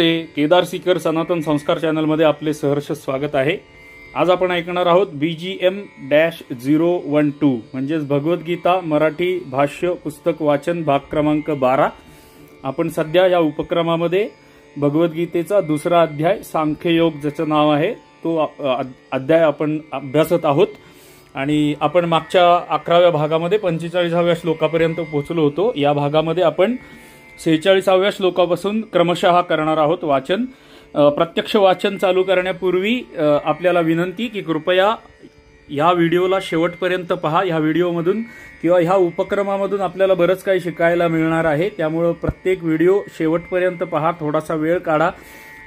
नमस्ते. केदार सीकर सनातन संस्कार चॅनलमध्ये आपले सहर्ष स्वागत आहे. आज आपण ऐकणार आहोत BGM-012 म्हणजेच भगवद्गीता मराठी भाष्य पुस्तक वाचन भाग क्रमांक 12. आपण सध्या या उपक्रमामध्ये भगवद्गीतेचा दुसरा अध्याय सांख्ययोग ज्याचं नाव आहे तो अध्याय आपण अभ्यासत आहोत आणि आपण मागच्या 11व्या भागामध्ये 45व्या श्लोकापर्यंत पोहोचलो होतो. या भागामध्ये आपण 46व्या श्लोकापासून क्रमशः करणार आहोत वाचन. प्रत्यक्ष वाचन चालू करण्यापूर्वी आपल्याला विनंती की कृपया ह्या व्हिडिओला शेवटपर्यंत पहा. ह्या व्हिडिओमधून किंवा ह्या उपक्रमामधून आपल्याला बरंच काही शिकायला मिळणार आहे. त्यामुळे प्रत्येक व्हिडिओ शेवटपर्यंत पहा, थोडासा वेळ काढा.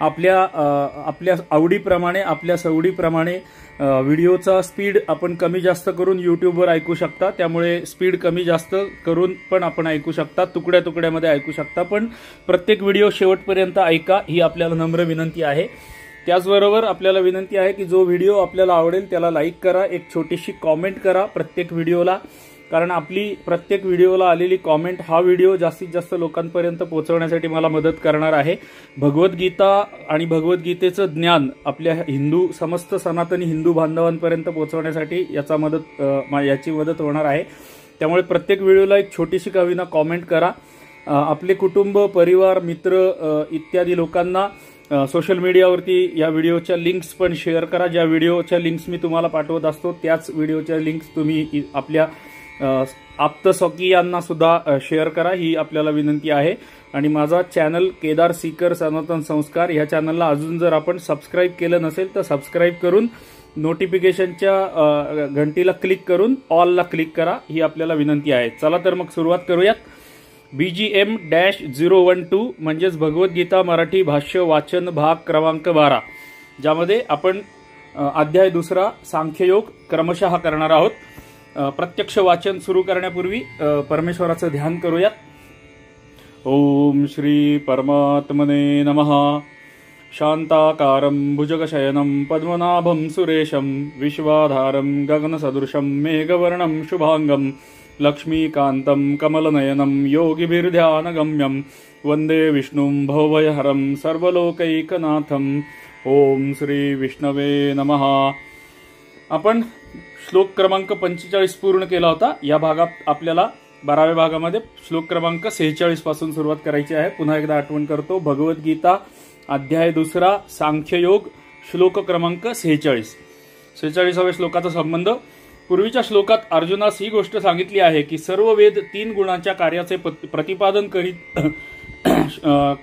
आपल्या आवडीप्रमाणे आपल्या सवडीप्रमाणे व्हिडिओचा स्पीड आपण कमी जास्त करून यूट्यूबवर ऐकू शकता. त्यामुळे स्पीड कमी जास्त करून पण आपण ऐकू शकता, तुकड्या तुकड्यामध्ये ऐकू शकता. पण प्रत्येक व्हिडिओ शेवटपर्यंत ऐका ही आपल्याला नम्र विनंती आहे. त्याचबरोबर आपल्याला विनंती आहे की जो व्हिडिओ आपल्याला आवडेल त्याला लाईक करा, एक छोटीशी कॉमेंट करा प्रत्येक व्हिडिओला, कारण आपली प्रत्येक व्हिडिओला आलेली कॉमेंट हा व्हिडिओ जास्तीत जास्त लोकांपर्यंत पोहोचवण्यासाठी मला मदत करणार आहे. भगवद्गीता आणि भगवद्गीतेचं ज्ञान आपल्या समस्त सनातनी हिंदू बांधवांपर्यंत पोहोचवण्यासाठी याची मदत होणार आहे. त्यामुळे प्रत्येक व्हिडिओला एक छोटीशी का होईना कॉमेंट करा. आपले कुटुंब, परिवार, मित्र इत्यादी लोकांना सोशल मीडियावरती या व्हिडिओच्या लिंक्स पण शेअर करा. ज्या व्हिडिओच्या लिंक्स मी तुम्हाला पाठवत असतो त्याच व्हिडिओच्या लिंक्स तुम्ही आपल्या आप्तस्वकीयांना सुद्धा शेअर करा ही आपल्याला विनंती आहे. आणि माझा चॅनल केदार सीकर सनातन संस्कार ह्या चॅनलला अजून जर आपण सबस्क्राईब केलं नसेल तर सबस्क्राईब करून नोटिफिकेशनच्या घंटीला क्लिक करून ऑलला क्लिक करा ही आपल्याला विनंती आहे. चला तर मग सुरुवात करूयात. BGM-012 म्हणजेच भगवद्गीता मराठी भाष्य वाचन भाग क्रमांक 12, ज्यामध्ये आपण अध्याय दुसरा सांख्ययोग क्रमशः करणार आहोत. प्रत्यक्ष वाचन सुरू करण्यापूर्वी परमेश्वराचं ध्यान करूयात. ओम श्री परमात्मने नमः. शांताकारं भुजगशयनं पद्मनाभं सुरेशं विश्वाधारं गगनसदृशं मेघवर्णं शुभांगं लक्ष्मीकान्तं कमलनयनं योगिभिर्ध्यानगम्यं वन्दे विष्णुं भवभयहरं सर्वलोकैकनाथं. ओम श्री विष्णवे नमः. आपण श्लोक क्रमांक 45 पूर्ण केला होता. या भागात आपल्याला 12व्या भागामध्ये श्लोक क्रमांक 46 पासून सुरुवात करायची आहे. पुन्हा एकदा आठवण करतो, भगवद्गीता अध्याय दुसरा सांख्ययोग श्लोक क्रमांक 46. 46व्या श्लोकाचा संबंध पूर्वीच्या श्लोकात अर्जुनास ही गोष्ट सांगितली आहे की सर्व वेद 3 गुणांच्या कार्याचे प्रतिपादन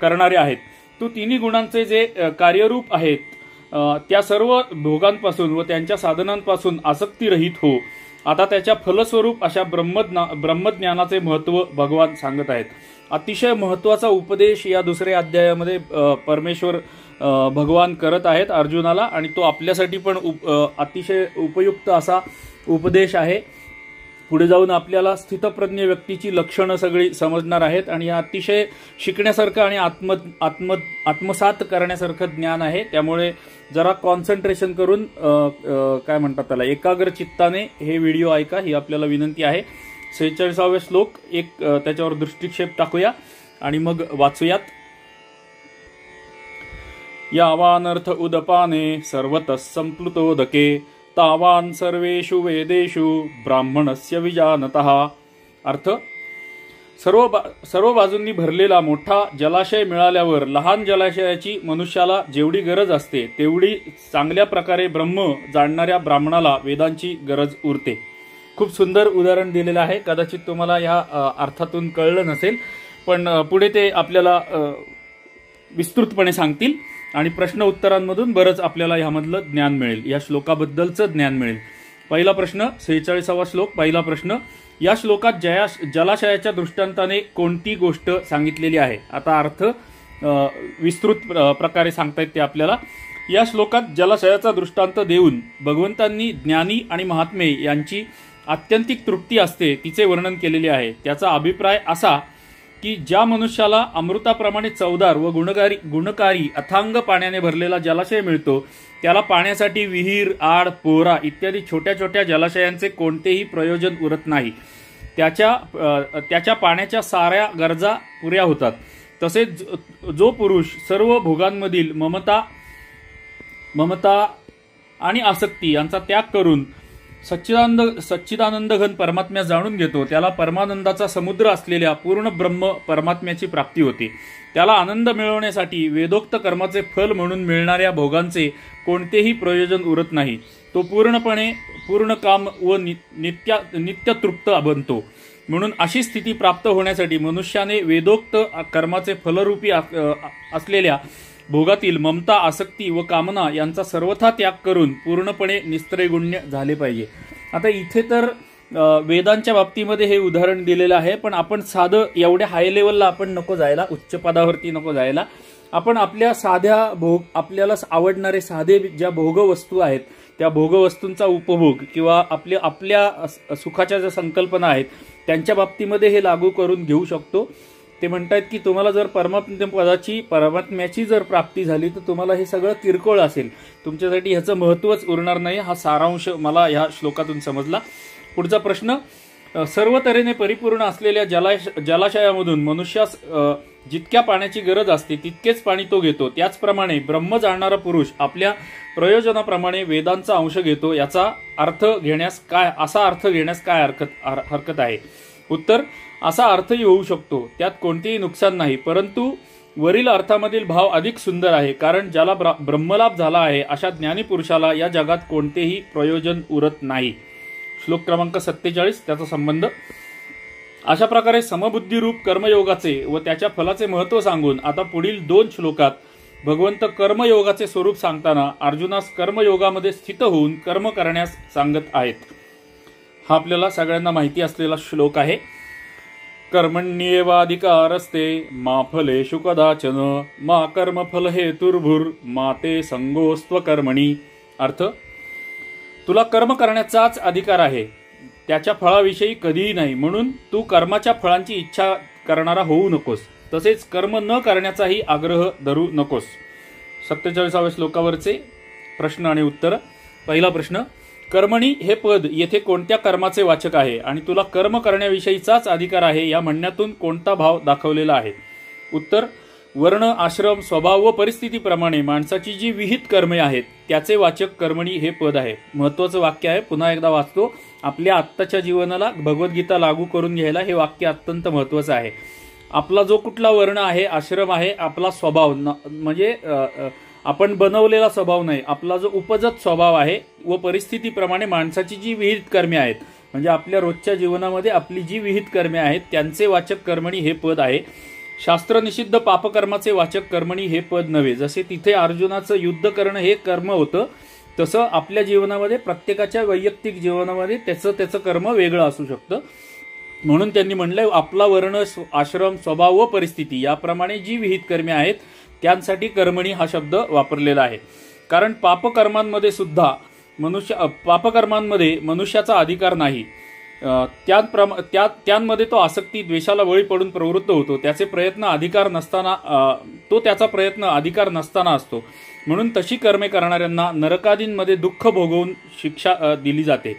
करणारे आहेत. तो तिन्ही गुणांचे जे कार्यरूप आहेत त्या सर्व भोगांपासून व त्यांच्या साधनांपासून आसक्तीरहित हो. आता त्याच्या फलस्वरूप अशा ब्रह्मज्ञानाचे महत्त्व भगवान सांगत आहेत. अतिशय महत्त्वाचा उपदेश या दुसऱ्या अध्यायामध्ये परमेश्वर भगवान करत आहेत अर्जुनाला, आणि तो आपल्यासाठी पण अतिशय उपयुक्त असा उपदेश आहे. पुढे जाऊन आपल्याला स्थितप्रज्ञ व्यक्तीची लक्षणं सगळी समजणार आहेत आणि अतिशय शिकण्यासारखं आणि आत्मसात करण्यासारखं ज्ञान आहे. त्यामुळे जरा कॉन्सन्ट्रेशन करून काय म्हणतात त्याला एकाग्र चित्ताने हे व्हिडिओ ऐका ही आपल्याला विनंती आहे. 46वा श्लोक त्याच्यावर दृष्टिक्षेप टाकूया आणि मग वाचूयात. यावानर्थ उदपाने सर्वतः संप्लुतोदके तावान सर्वेषु वेदेषु ब्राह्मणस्य विजानतः. अर्थ, सर्व बाजूंनी भरलेला मोठा जलाशय मिळाल्यावर लहान जलाशयाची मनुष्याला जेवढी गरज असते तेवढी चांगल्या प्रकारे ब्रह्म जाणणाऱ्या ब्राह्मणाला वेदांची गरज उरते. खूप सुंदर उदाहरण दिलेलं आहे. कदाचित तुम्हाला या अर्थातून कळलं नसेल, पण पुढे ते आपल्याला विस्तृतपणे सांगतील आणि प्रश्न उत्तरांमधून बरंच आपल्याला ह्यामधलं ज्ञान मिळेल, या श्लोकाबद्दलचं ज्ञान मिळेल. पहिला प्रश्न, 46वा श्लोक. पहिला प्रश्न, या श्लोकात जलाशयाच्या दृष्टांताने कोणती गोष्ट सांगितलेली आहे? आता अर्थ विस्तृत प्रकारे सांगतायत ते आपल्याला. या श्लोकात जलाशयाचा दृष्टांत देऊन भगवंतांनी ज्ञानी आणि महात्मे यांची आत्यंतिक तृप्ती असते तिचे वर्णन केलेले आहे. त्याचा अभिप्राय असा की ज्या मनुष्याला अमृताप्रमाणे चवदार व गुणकारी अथांग पाण्याने भरलेला जलाशय मिळतो त्याला पाण्यासाठी विहीर, आड, पोहरा इत्यादी छोट्या छोट्या जलाशयांचे कोणतेही प्रयोजन उरत नाही. त्याच्या पाण्याच्या साऱ्या गरजा पुऱ्या होतात. तसेच जो पुरुष सर्व भोगांमधील ममता आणि आसक्ती यांचा त्याग करून सच्चिदानंद घन परमात्म्यास जाणून घेतो त्याला परमानंदाचा समुद्र असलेल्या पूर्ण ब्रह्म परमात्म्याची प्राप्ती होते। त्याला आनंद मिळवण्यासाठी वेदोक्त कर्माचे फल म्हणून मिळणाऱ्या भोगांचे कोणतेही प्रयोजन उरत नाही। तो पूर्ण काम व नित्य तृप्त बनतो। म्हणून अशी स्थिती प्राप्त होण्यासाठी मनुष्याने वेदोक्त कर्माचे फलरूपी असलेल्या भोगातील ममता, आसक्ती व कामना यांचा सर्वथा त्याग करून पूर्णपणे निस्त्रैगुण्य झाले पाहिजे। आता इथे तर वेदांच्या बाबतीमध्ये हे उदाहरण दिलेलं आहे, पण आपण साधं एवढ्या हाय लेवलला आपण नको जायला, उच्च पदावरती नको जायला। आपण आपल्या साध्या आपल्याला आवडणारे साधे ज्या भोगवस्तू आहेत त्या भोगवस्तूंचा उपभोग किंवा आपल्या सुखाच्या ज्या संकल्पना आहेत त्यांच्या बाबतीमध्ये हे लागू करून घेऊ शकतो। ते म्हणतात की तुम्हाला जर परमात्म्याची जर प्राप्ती झाली तर तुम्हाला हे सगळं किरकोळ असेल, तुमच्यासाठी ह्याचं महत्त्वच उरणार नाही। हा सारांश मला ह्या श्लोकातून समजला। पुढचा प्रश्न, सर्व तऱ्हेने परिपूर्ण असलेल्या जलाशयामधून मनुष्यास जितक्या पाण्याची गरज असते तितकेच पाणी तो घेतो, त्याचप्रमाणे ब्रह्म जाणणारा पुरुष आपल्या प्रयोजनाप्रमाणे वेदांचा अंश घेतो, असा अर्थ घेण्यास काय हरकत आहे? उत्तर, असा अर्थही होऊ शकतो, त्यात कोणतेही नुकसान नाही, परंतु वरील अर्थामधील भाव अधिक सुंदर आहे, कारण ज्याला ब्रह्मलाभ झाला आहे अशा ज्ञानी पुरुषाला या जगात कोणतेही प्रयोजन उरत नाही। श्लोक क्रमांक 47 त्याचा संबंध। अशा प्रकारे समबुद्धिरूप कर्मयोगाचे व त्याच्या फलाचे महत्त्व सांगून आता पुढील 2 श्लोकात भगवंत कर्मयोगाचे स्वरूप सांगताना अर्जुनास कर्मयोगामध्ये स्थित होऊन कर्म करण्यास सांगत आहेत। हा आपल्याला सगळ्यांना माहिती असलेला श्लोक आहे। कर्मण्येवाधिकारस्ते मा फलेषु कदाचन मा कर्मफल हेतुर्भुर मा ते संगोस्त्व कर्मणी। अर्थ, तुला कर्म करण्याचाच अधिकार आहे, त्याच्या फळाविषयी कधीही नाही, म्हणून तू कर्माच्या फळांची इच्छा करणारा होऊ नकोस, तसेच कर्म न करण्याचाही आग्रह धरू नकोस। 47व्या श्लोकावरचे प्रश्न आणि उत्तर। पहिला प्रश्न, कर्मणी हे पद येथे कोणत्या कर्माचे वाचक आहे आणि तुला कर्म करण्याविषयीचाच अधिकार आहे या म्हणण्यातून कोणता भाव दाखवलेला आहे? उत्तर, वर्ण, आश्रम, स्वभाव व परिस्थितीप्रमाणे माणसाची जी विहित कर्मे आहेत त्याचे वाचक कर्मणी हे पद आहे। महत्त्वाचं वाक्य आहे, पुन्हा एकदा वाचतो। आपल्या आत्ताच्या जीवनाला भगवद्गीता लागू करून घ्यायला हे वाक्य अत्यंत महत्त्वाचं आहे। आपला जो कुठला वर्ण आहे, आश्रम आहे, आपला स्वभाव म्हणजे आपण बनवलेला स्वभाव नाही, आपला जो उपजत स्वभाव आहे व परिस्थितीप्रमाणे माणसाची जी विहित कर्मे आहेत म्हणजे आपल्या रोजच्या जीवनामध्ये आपली जी विहित कर्मे आहेत त्यांचे वाचक कर्मणी हे पद आहे। शास्त्रनिषिद्ध पापकर्माचे वाचक कर्मणी हे पद नव्हे। जसे तिथे अर्जुनाचं युद्ध करणं हे कर्म होतं, तसं आपल्या जीवनामध्ये प्रत्येकाच्या वैयक्तिक जीवनामध्ये त्याचं कर्म वेगळं असू शकतं। म्हणून त्यांनी म्हणलंय आपला वर्ण, आश्रम, स्वभाव व परिस्थिती याप्रमाणे जी विहित कर्मे आहेत त्यांसाठी कर्मणी हा शब्द वापरलेला आहे। कारण पापकर्मांमध्ये मनुष्याचा अधिकार नाही, त्यांमध्ये तो आसक्ती, द्वेषाला बळी पडून प्रवृत्त होतो, त्याचा प्रयत्न अधिकार नसताना असतो। म्हणून तशी कर्मे करणाऱ्यांना नरकादींमध्ये दुःख भोगवून शिक्षा दिली जाते।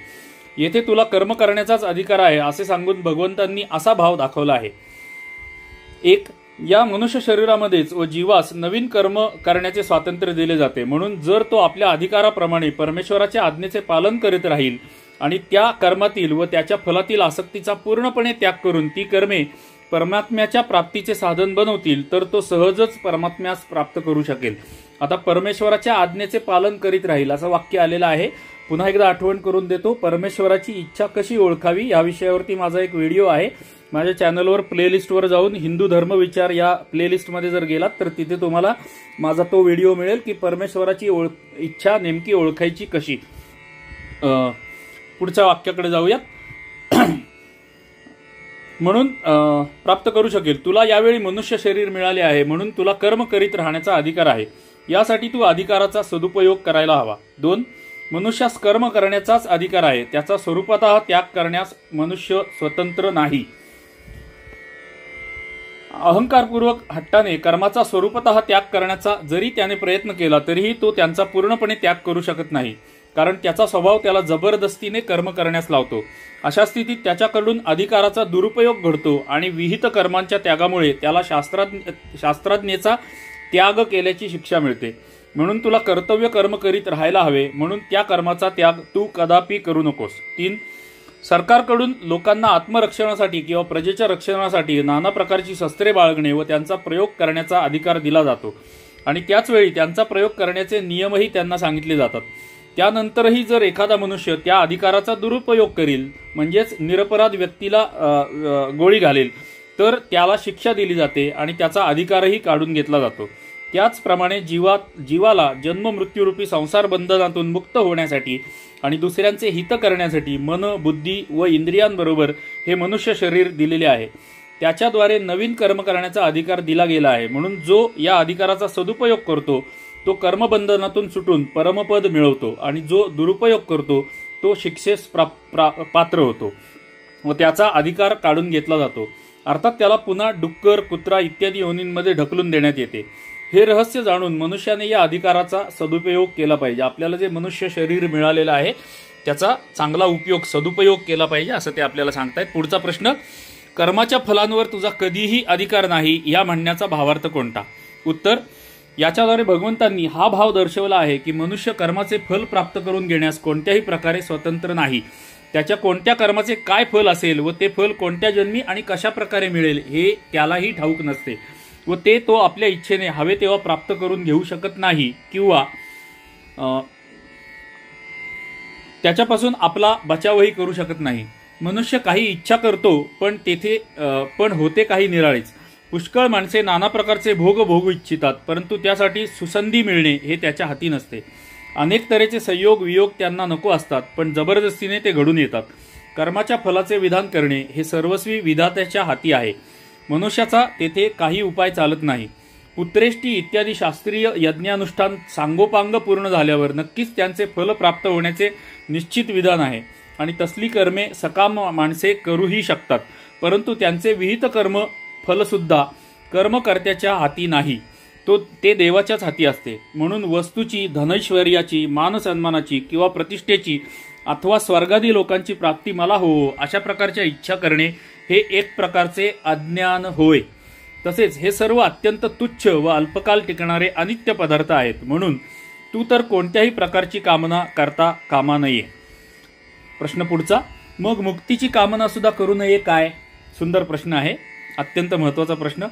येथे तुला कर्म करण्याचाच अधिकार आहे असे सांगून भगवंतांनी असा भाव दाखवला आहे। 1. या मनुष्य शरीरामध्येच व जीवास नवीन कर्म करण्याचे स्वातंत्र्य दिले जाते, म्हणून जर तो आपल्या अधिकाराप्रमाणे परमेश्वराच्या आज्ञेचे पालन करीत राहील आणि त्या कर्मातील व त्याच्या फलातील आसक्तीचा पूर्णपणे त्याग करून ती कर्मे परमात्म्याच्या प्राप्तीचे साधन बनवतील तर तो सहजच परमात्म्यास प्राप्त करू शकेल। आता परमेश्वराच्या आज्ञेचे पालन करीत राहील असं वाक्य आलेलं आहे। पुन्हा एकदा आठवण करून देतो, परमेश्वराची इच्छा कशी ओळखावी या विषयावरती माझा एक व्हिडिओ आहे। माझ्या चॅनलवर प्लेलिस्टवर जाऊन हिंदू धर्म विचार या प्लेलिस्टमध्ये जर गेलात तर तिथे तुम्हाला माझा तो व्हिडिओ मिळेल की परमेश्वराची इच्छा नेमकी ओळखायची कशी। पुढच्या वाक्याकडे जाऊयात। म्हणून प्राप्त करू शकेल। तुला यावेळी मनुष्य शरीर मिळाले आहे म्हणून तुला कर्म करीत राहण्याचा अधिकार आहे, यासाठी तू अधिकाराचा सदुपयोग करायला हवा। 2. मनुष्यास कर्म करण्याचाच अधिकार आहे, त्याचा स्वरूपतः त्याग करण्यास मनुष्य स्वतंत्र नाही। अहंकारपूर्वक हट्टाने कर्माचा स्वरूपतः त्याग करण्याचा जरी त्याने प्रयत्न केला तरीही तो त्यांचा पूर्णपणे त्याग करू शकत नाही, कारण त्याचा स्वभाव त्याला जबरदस्तीने कर्म करण्यास लावतो. अशा स्थितीत त्याच्याकडून अधिकाराचा दुरुपयोग घडतो आणि विहित कर्मांच्या त्यागामुळे त्याला शास्त्रज्ञेचा त्याग केल्याची शिक्षा मिळते. म्हणून तुला कर्तव्य कर्म करीत राहायला हवे, म्हणून त्या कर्माचा त्याग तू कदापि करू नकोस. 3. सरकारकडून लोकांना आत्मरक्षणासाठी किंवा प्रजेच्या रक्षणासाठी नाना प्रकारची शस्त्रे बाळगणे व त्यांचा प्रयोग करण्याचा अधिकार दिला जातो आणि त्याच वेळी त्यांचा प्रयोग करण्याचे नियमही त्यांना सांगितले जातात. त्यानंतरही जर एखादा मनुष्य त्या अधिकाराचा दुरुपयोग करील, म्हणजेच निरपराध व्यक्तीला गोळी घालेल, तर त्याला शिक्षा दिली जाते आणि त्याचा अधिकारही काढून घेतला जातो. त्याचप्रमाणे जीवाला जन्म मृत्यूरूपी संसार बंधनातून मुक्त होण्यासाठी आणि दुसऱ्यांचे हित करण्यासाठी मन, बुद्धी व इंद्रियांबरोबर हे मनुष्य शरीर दिलेले आहे. त्याच्याद्वारे नवीन कर्म करण्याचा अधिकार दिला गेला आहे. म्हणून जो या अधिकाराचा सदुपयोग करतो तो कर्मबंधनातून सुटून परमपद मिळवतो आणि जो दुरुपयोग करतो तो शिक्षेस पात्र होतो व त्याचा अधिकार काढून घेतला जातो. अर्थात त्याला पुन्हा डुक्कर, कुत्रा इत्यादी योनींमध्ये ढकलून देण्यात येते. हे रहस्य जाणून मनुष्याने या अधिकाराचा सदुपयोग केला पाहिजे. आपल्याला जे मनुष्य शरीर मिळालेलं आहे त्याचा चांगला उपयोग, सदुपयोग केला पाहिजे असं ते आपल्याला सांगतायत. पुढचा प्रश्न, कर्माच्या फलांवर तुझा कधीही अधिकार नाही या म्हणण्याचा भावार्थ कोणता? उत्तर, याच्याद्वारे भगवंतांनी हा भाव दर्शवला आहे की मनुष्य कर्माचे फल प्राप्त करून घेण्यास कोणत्याही प्रकारे स्वतंत्र नाही. त्याच्या कोणत्या कर्माचे काय फल असेल व ते फल कोणत्या जन्मी आणि कशा प्रकारे मिळेल हे त्यालाही ठाऊक नसते व ते तो आपल्या इच्छेने हवे तेव्हा प्राप्त करून घेऊ शकत नाही किंवा त्याच्यापासून आपला बचावही करू शकत नाही. मनुष्य काही इच्छा करतो पण होते काही निराळेच. पुष्कळ माणसे नाना प्रकारचे भोग भोगू इच्छितात, परंतु त्यासाठी सुसंधी मिळणे हे त्याच्या हाती नसते. अनेक तऱ्हेचे संयोग वियोग त्यांना नको असतात, पण जबरदस्तीने ते घडून येतात. कर्माच्या फलाचे विधान करणे हे सर्वस्वी विधात्याच्या हाती आहे. मनुष्याचा तेथे काही उपाय चालत नाही. पुत्रेष्टी इत्यादी शास्त्रीय यज्ञानुष्ठान सांगोपांग पूर्ण झाल्यावर नक्कीच त्यांचे फल प्राप्त होण्याचे निश्चित विधान आहे आणि तसली कर्मे सकाम माणसे करूही शकतात, परंतु त्यांचे विहित कर्म फलसुद्धा कर्मकर्त्याच्या हाती नाही, ते देवाच्याच हाती असते. म्हणून वस्तूची, धनैश्वर्याची, मानसन्मानाची किंवा प्रतिष्ठेची अथवा स्वर्गादी लोकांची प्राप्ती मला हो अशा प्रकारच्या इच्छा करणे हे एक प्रकारचे अज्ञान होय. तसेच हे सर्व अत्यंत तुच्छ व अल्पकाल टिकणारे अनित्य पदार्थ आहेत. म्हणून तू तर कोणत्याही प्रकारची कामना करता कामा नये. प्रश्न पुढचा, मग मुक्तीची कामना सुद्धा करू नये काय? सुंदर प्रश्न आहे, अत्यंत महत्वाचा प्रश्न.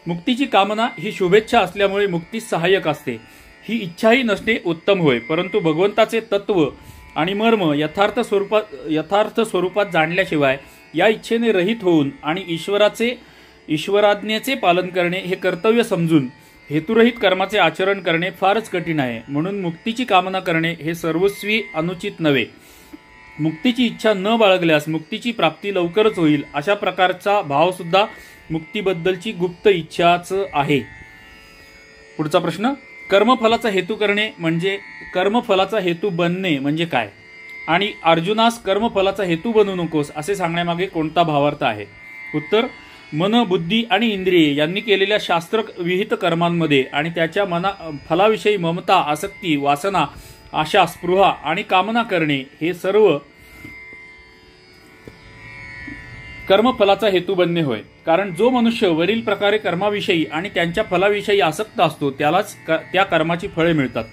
मुक्तीची कामना ही शुभेच्छा असल्यामुळे मुक्तीस सहाय्यक असते. ही इच्छाही नसणे उत्तम होय, परंतु भगवंताचे तत्व आणि मर्म यथार्थ स्वरूपात जाणल्याशिवाय या इच्छेने रहित होऊन आणि ईश्वराज्ञेचे पालन करणे हे कर्तव्य समजून हेतुरहित कर्माचे आचरण करणे फारच कठीण आहे. म्हणून मुक्तीची कामना करणे हे सर्वस्वी अनुचित नव्हे. मुक्तीची इच्छा न बाळगल्यास मुक्तीची प्राप्ती लवकरच होईल अशा प्रकारचा भाव सुद्धा मुक्तीबद्दलची गुप्त इच्छाच आहे. पुढचा प्रश्न, कर्मफलाचा हेतू करणे म्हणजे कर्मफलाचा हेतू बनणे म्हणजे काय? आणि अर्जुनास कर्मफलाचा हेतू बनू नकोस असे सांगण्यामागे कोणता भावार्थ आहे? उत्तर, मन, बुद्धी आणि इंद्रिये यांनी केलेल्या शास्त्र विहित कर्मांमध्ये आणि त्याच्या फलाविषयी ममता, आसक्ती, वासना, आशा, स्पृहा आणि कामना करणे हे सर्व कर्मफलाचा हेतू बनणे होय. कारण जो मनुष्य वरील प्रकारे कर्माविषयी आणि त्यांच्या फलाविषयी आसक्त असतो त्यालाच त्या कर्माची फळे मिळतात.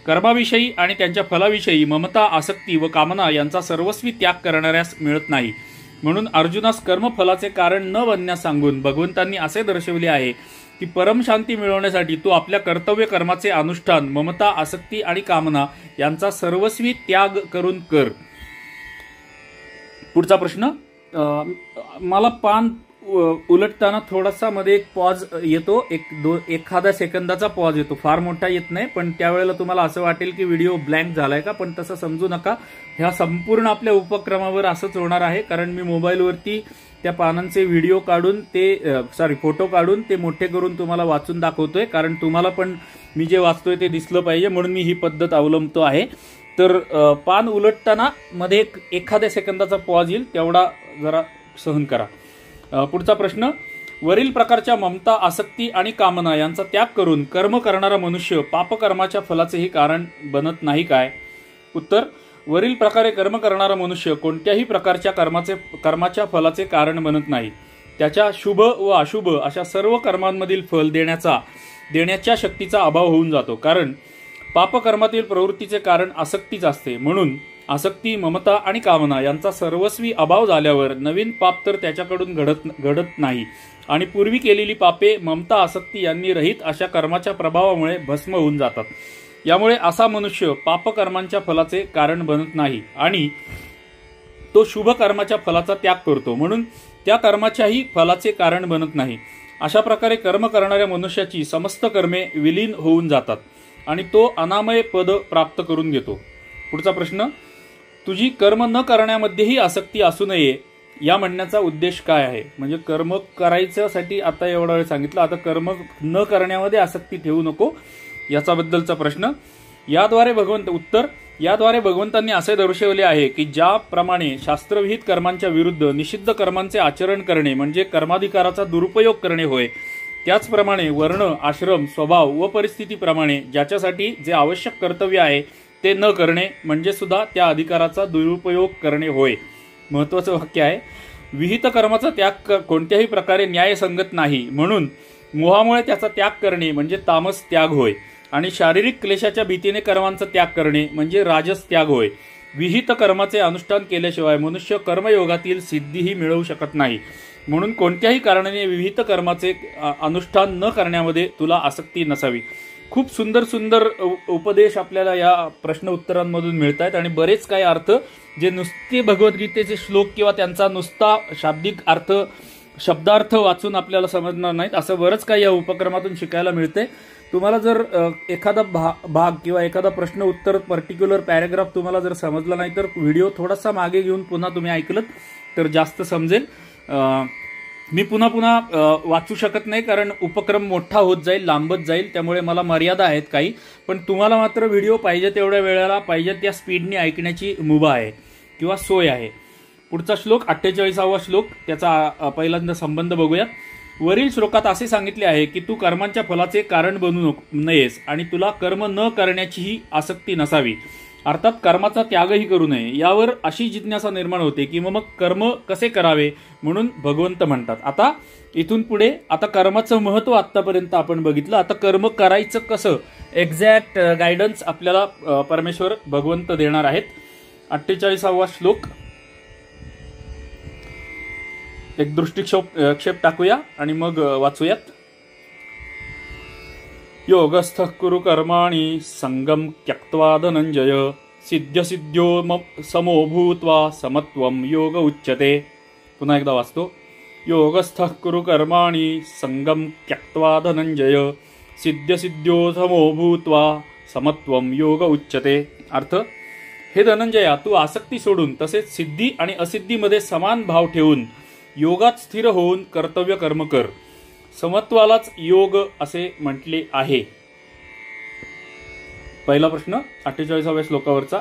कर्माविषयी आणि त्यांच्या फलाविषयी ममता, आसक्ती व कामना यांचा सर्वस्वी त्याग करणाऱ्यास मिळत नाही. म्हणून अर्जुनास कर्मफलाचे कारण न बनण्यास सांगून भगवंतांनी असे दर्शविले आहे की परमशांती मिळवण्यासाठी तू आपल्या कर्तव्य कर्माचे अनुष्ठान ममता, आसक्ती आणि कामना यांचा सर्वस्वी त्याग करून कर. पुढचा प्रश्न, मला पान उलटताना थोडासा मध्ये एक पॉज येतो, एखादा सेकंदाचा पॉज येतो, फार मोठा येत नाही, पण त्यावेळेला तुम्हाला असं वाटेल की व्हिडिओ ब्लँक झालाय का, पण तसं समजू नका. ह्या संपूर्ण आपल्या उपक्रमावर असंच होणार आहे, कारण मी मोबाईलवरती त्या पानांचे व्हिडिओ काढून फोटो काढून ते मोठे करून तुम्हाला वाचून दाखवतोय, कारण तुम्हाला पण मी जे वाचतोय ते दिसलं पाहिजे म्हणून मी ही पद्धत अवलंबतो आहे. तर पान उलटताना मध्ये एखाद्या सेकंदाचा पॉज येईल, तेवढा जरा सहन करा. पुढचा प्रश्न, वरील प्रकारच्या ममता, आसक्ती आणि कामना यांचा त्याग करून कर्म करणारा मनुष्य पापकर्माच्या फलाचेही कारण बनत नाही काय? उत्तर, वरील प्रकारे कर्म करणारा मनुष्य कोणत्याही प्रकारच्या कर्माच्या फलाचे कारण बनत नाही. त्याच्या शुभ व अशुभ अशा सर्व कर्मांमधील फल देण्याच्या शक्तीचा अभाव होऊन जातो. कारण पापकर्मातील प्रवृत्तीचे कारण आसक्तीच असते. म्हणून आसक्ती, ममता आणि कामना यांचा सर्वस्वी अभाव झाल्यावर नवीन पाप तर त्याच्याकडून घडत नाही आणि पूर्वी केलेली पापे ममता, आसक्ती यांनी रहित अशा कर्माच्या प्रभावामुळे भस्म होऊन जातात. यामुळे असा मनुष्य पापकर्मांच्या फलाचे कारण बनत नाही आणि तो शुभ कर्माच्या फलाचा त्याग करतो, म्हणून त्या कर्माच्याही फलाचे कारण बनत नाही. अशा प्रकारे कर्म करणाऱ्या मनुष्याची समस्त कर्मे विलीन होऊन जातात आणि तो अनामय पद प्राप्त करून घेतो. पुढचा प्रश्न, तुझी कर्म न करण्यामध्येही आसक्ती असू नये या म्हणण्याचा उद्देश काय आहे? म्हणजे कर्म करायच्यासाठी आता एवढा वेळ सांगितलं, आता कर्म न करण्यामध्ये आसक्ती ठेवू नको याच्याबद्दलचा प्रश्न. याद्वारे भगवंतांनी असे दर्शवले आहे की ज्याप्रमाणे शास्त्रविहित कर्मांच्या विरुद्ध निषिद्ध कर्मांचे आचरण करणे म्हणजे कर्माधिकाराचा दुरुपयोग करणे होय, त्याचप्रमाणे वर्ण, आश्रम, स्वभाव व परिस्थितीप्रमाणे ज्याच्यासाठी जे आवश्यक कर्तव्य आहे ते न करणे म्हणजे सुद्धा त्या अधिकाराचा दुरुपयोग करणे होय. महत्वाचं वाक्य आहे. विहित कर्माचा त्याग कोणत्याही प्रकारे न्यायसंगत नाही, म्हणून मोहामुळे त्याचा त्याग करणे म्हणजे तामस त्याग होय आणि शारीरिक क्लेशाच्या भीतीने कर्मांचा त्याग करणे म्हणजे राजस त्याग होय. विहित कर्माचे अनुष्ठान केल्याशिवाय मनुष्य कर्मयोगातील सिद्धीही मिळवू शकत नाही. म्हणून कोणत्याही कारणाने विहित कर्माचे अनुष्ठान न करण्यामध्ये तुला आसक्ती नसावी. खूप सुंदर सुंदर उपदेश आपल्याला या प्रश्न उत्तरांमधून मिळत आहेत आणि बरेच काही अर्थ जे नुसते भगवद्गीतेचे श्लोक किंवा त्यांचा नुसता शाब्दिक अर्थ, शब्दार्थ वाचून आपल्याला समजणार नाहीत, असं बरंच काही या उपक्रमातून शिकायला मिळते. तुम्हाला जर एखादा भाग किंवा एखादा प्रश्न उत्तर पर्टिक्युलर पॅरेग्राफ तुम्हाला जर समजला नाही तर व्हिडिओ थोडासा मागे घेऊन पुन्हा तुम्ही ऐकलत तर जास्त समजेल. मी पुन्हा वाचू शकत नाही कारण उपक्रम मोठा होत जाईल, लांबत जाईल, त्यामुळे मला मर्यादा आहेत काही. पण तुम्हाला मात्र व्हिडिओ पाहिजे तेवढ्या वेळेला पाहिजे त्या स्पीडने ऐकण्याची मुभा आहे किंवा सोय आहे. पुढचा श्लोक 48वा श्लोक, त्याचा पहिल्यांदा संबंध बघूयात. वरील श्लोकात असे सांगितले आहे की तू कर्मांच्या फलाचे कारण बनू नयेस आणि तुला कर्म न करण्याचीही आसक्ती नसावी, अर्थात कर्माचा त्यागही करू नये. यावर अशी जिज्ञासा निर्माण होते की मग कर्म कसे करावे, म्हणून भगवंत म्हणतात. आता इथून पुढे आता कर्माचं महत्व आतापर्यंत आपण बघितलं, आता कर्म करायचं कसं एक्झॅक्ट गायडन्स आपल्याला परमेश्वर भगवंत देणार आहेत. 48वा श्लोक एक दृष्टिक्षेप टाकूया आणि मग वाचूयात. योगस्थ कुरु कर्माणि संगम त्यक्त्वा धनंजय सिद्ध्यो समो भूत्वा समत्वम योग उच्यते. पुन्हा एकदा वाचतो. योगस्थ कुरु कर्माणि संगम त्यक्त्वा धनंजय सिद्ध्यो समो भूत्वा समत्वम योग उच्यते. अर्थ, हे धनंजया, तू आसक्ती सोडून तसेच सिद्धी आणि असिद्धीमध्ये समान भाव ठेवून योगात स्थिर होऊन कर्तव्य कर्म कर. समत्वालाच योग असे म्हटले आहे. पहिला प्रश्न 48व्या श्लोकावरचा.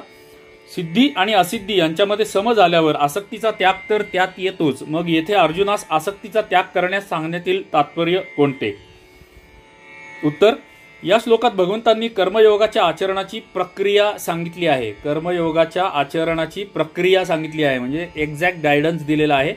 सिद्धी आणि असिद्धी यांच्यामध्ये सम झाल्यावर आसक्तीचा त्याग तर त्यात येतोच, मग येथे अर्जुनास आसक्तीचा त्याग करण्यास सांगण्यातील तात्पर्य कोणते? उत्तर, या श्लोकात भगवंतांनी कर्मयोगाच्या आचरणाची प्रक्रिया सांगितली आहे. कर्मयोगाच्या आचरणाची प्रक्रिया सांगितली आहे म्हणजे एक्झॅक्ट गायडन्स दिलेला आहे.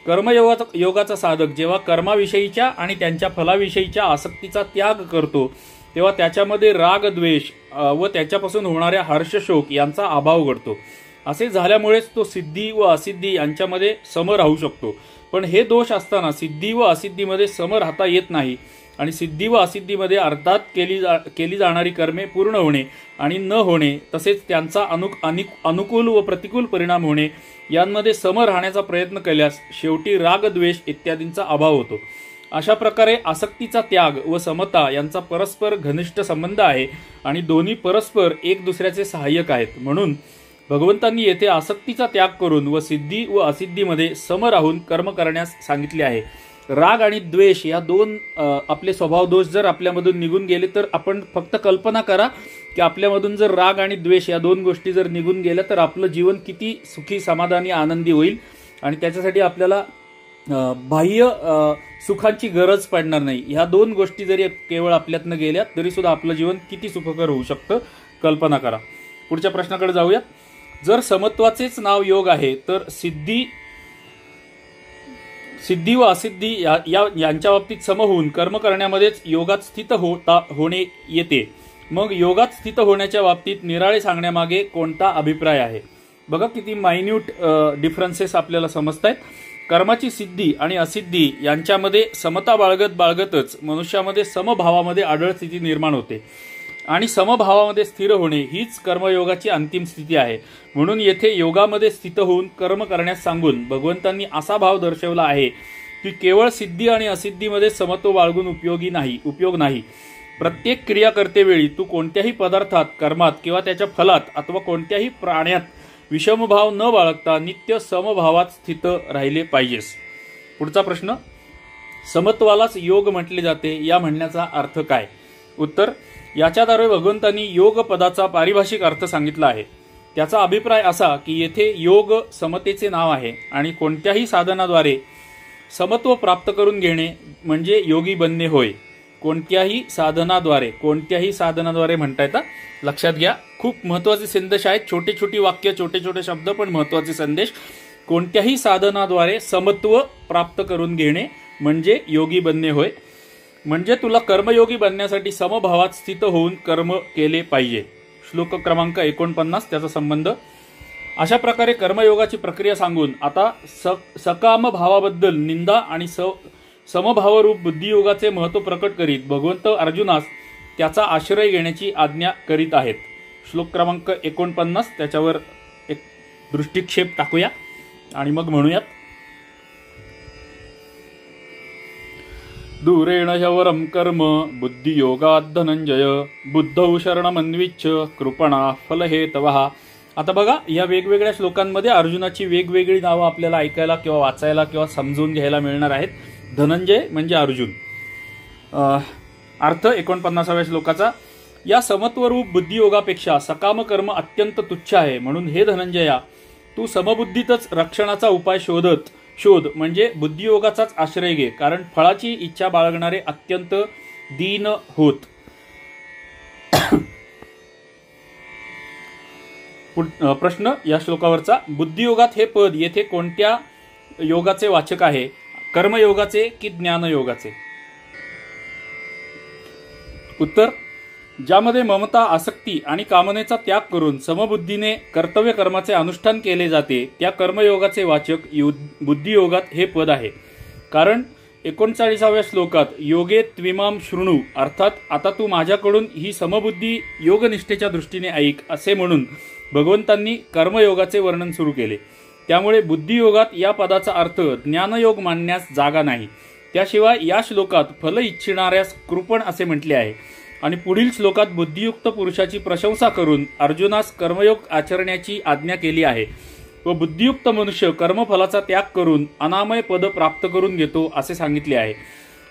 कर्मयोगाचा साधक जेव्हा कर्माविषयीच्या आणि त्यांच्या फलाविषयीच्या आसक्तीचा त्याग करतो तेव्हा त्याच्यामध्ये राग, द्वेष व त्याच्यापासून होणाऱ्या हर्षशोक यांचा अभाव घडतो. असे झाल्यामुळेच तो सिद्धी व असिद्धी यांच्यामध्ये सम राहू शकतो. पण हे दोष असताना सिद्धी व असिद्धीमध्ये सम राहता येत नाही आणि सिद्धी व असिद्धीमध्ये अर्थात केली जाणारी कर्मे पूर्ण होणे आणि न होणे तसेच त्यांचा अनुकूल व प्रतिकूल परिणाम होणे यांमध्ये सम राहण्याचा प्रयत्न केल्यास शेवटी राग, द्वेष इत्यादींचा अभाव होतो. अशा प्रकारे आसक्तीचा त्याग व समता यांचा परस्पर घनिष्ठ संबंध आहे आणि दोन्ही परस्पर एक दुसऱ्याचे सहाय्यक आहेत. म्हणून भगवंतांनी येथे आसक्तीचा त्याग करून व सिद्धी व असिद्धीमध्ये सम राहून कर्म करण्यास सांगितले आहे. राग आणि द्वेष या दोन आपले स्वभाव दोष जर आपल्यामधून निघून गेले तर आपण फक्त कल्पना करा की आपल्यामधून जर राग आणि द्वेष या दोन गोष्टी जर निघून गेल्या तर आपलं जीवन किती सुखी, समाधानी, आनंदी होईल आणि त्याच्यासाठी आपल्याला बाह्य सुखांची गरज पडणार नाही. ह्या दोन गोष्टी जरी केवळ आपल्यातनं गेल्या तरी सुद्धा आपलं जीवन किती सुखकर होऊ शकतं कल्पना करा. पुढच्या प्रश्नाकडे जाऊया. जर समत्वाचेच नाव योग आहे तर सिद्धी व असिद्धी यांच्या बाबतीत सम होऊन कर्म करण्यामध्येच योगात स्थित होणे येते. मग योगात स्थित होण्याच्या बाबतीत निराळे सांगण्यामागे कोणता अभिप्राय आहे? बघा किती मायन्यूट डिफरन्सेस आपल्याला समजत आहेत. कर्माची सिद्धी आणि असिद्धी यांच्यामध्ये समता बाळगतच मनुष्यामध्ये समभावामध्ये आढळ स्थिती निर्माण होते आणि समभावामध्ये स्थिर होणे हीच कर्मयोगाची अंतिम स्थिती आहे. म्हणून येथे योगामध्ये स्थित होऊन कर्म करण्यास सांगून भगवंतांनी असा भाव दर्शवला आहे की केवळ सिद्धी आणि असिद्धीमध्ये समत्व बाळगून उपयोग नाही. प्रत्येक क्रिया करतेवेळी तू कोणत्याही पदार्थात, कर्मात किंवा त्याच्या फलात अथवा कोणत्याही प्राण्यात विषमभाव न बाळगता नित्य समभावात स्थित राहिले पाहिजेस. पुढचा प्रश्न, समत्वालाच योग म्हटले जाते या म्हणण्याचा अर्थ काय? उत्तर, याच्याद्वारे भगवंतांनी योग पदाचा पारिभाषिक अर्थ सांगितला आहे. त्याचा अभिप्राय असा की येथे योग समतेचे नाव आहे आणि कोणत्याही साधनाद्वारे समत्व प्राप्त करून घेणे म्हणजे योगी बनणे होय. कोणत्याही साधनाद्वारे म्हणता येतं, लक्षात घ्या. खूप महत्वाचे संदेश आहेत. छोटे छोटी वाक्य, छोटे छोटे शब्द, पण महत्वाचे संदेश. कोणत्याही साधनाद्वारे समत्व प्राप्त करून घेणे म्हणजे योगी बनणे होय. म्हणजे तुला कर्मयोगी बनण्यासाठी समभावात स्थित होऊन कर्म केले पाहिजे. श्लोक क्रमांक 49 त्याचा संबंध. अशा प्रकारे कर्मयोगाची प्रक्रिया सांगून आता सकाम भावाबद्दल निंदा आणि समभावरूप बुद्धियोगाचे महत्व प्रकट करीत भगवंत अर्जुनास त्याचा आश्रय घेण्याची आज्ञा करीत आहेत. श्लोक क्रमांक 49 त्याच्यावर एक दृष्टिक्षेप टाकूया आणि मग म्हणूयात. दूरेण ह्यवरम कर्म बुद्धियोगात धनंजय बुद्धौ शरणमन्विच्छ कृपणा फलहेतवः. आता बघा, या वेगवेगळ्या श्लोकांमध्ये अर्जुनाची वेगवेगळी नावं आपल्याला ऐकायला किंवा वाचायला किंवा समजून घ्यायला मिळणार आहेत. धनंजय म्हणजे अर्जुन. अर्थ 49व्या श्लोकाचा, या समत्वरूप बुद्धियोगापेक्षा सकाम कर्म अत्यंत तुच्छ आहे. म्हणून हे धनंजया, तू समबुद्धीतच रक्षणाचा उपाय शोध म्हणजे बुद्धियोगाचाच आश्रय घे, कारण फळाची इच्छा बाळगणारे अत्यंत दीन होत. प्रश्न या श्लोकावरचा, बुद्धियोगात हे पद येथे कोणत्या योगाचे वाचक आहे? कर्मयोगाचे की ज्ञानयोगाचे? उत्तर, ज्यामध्ये ममता, आसक्ती आणि कामनेचा त्याग करून समबुद्धीने कर्तव्य कर्माचे अनुष्ठान केले जाते त्या कर्मयोगाचे वाचक बुद्धियोगात हे पद आहे. कारण 39व्या श्लोकात योगे त्विमाम शृणु, अर्थात आता तू माझ्याकडून ही समबुद्धी योगनिष्ठेच्या दृष्टीने ऐक असे म्हणून भगवंतांनी कर्मयोगाचे वर्णन सुरू केले. त्यामुळे बुद्धियोगात या पदाचा अर्थ ज्ञानयोग मानण्यास जागा नाही. त्याशिवाय या श्लोकात फल इच्छिणाऱ्यास कृपण असे म्हटले आहे आणि पुढील श्लोकात बुद्धियुक्त पुरुषाची प्रशंसा करून अर्जुनास कर्मयोग आचरण्याची आज्ञा केली आहे व बुद्धियुक्त मनुष्य कर्मफलाचा त्याग करून अनामय पद प्राप्त करून घेतो असे सांगितले आहे.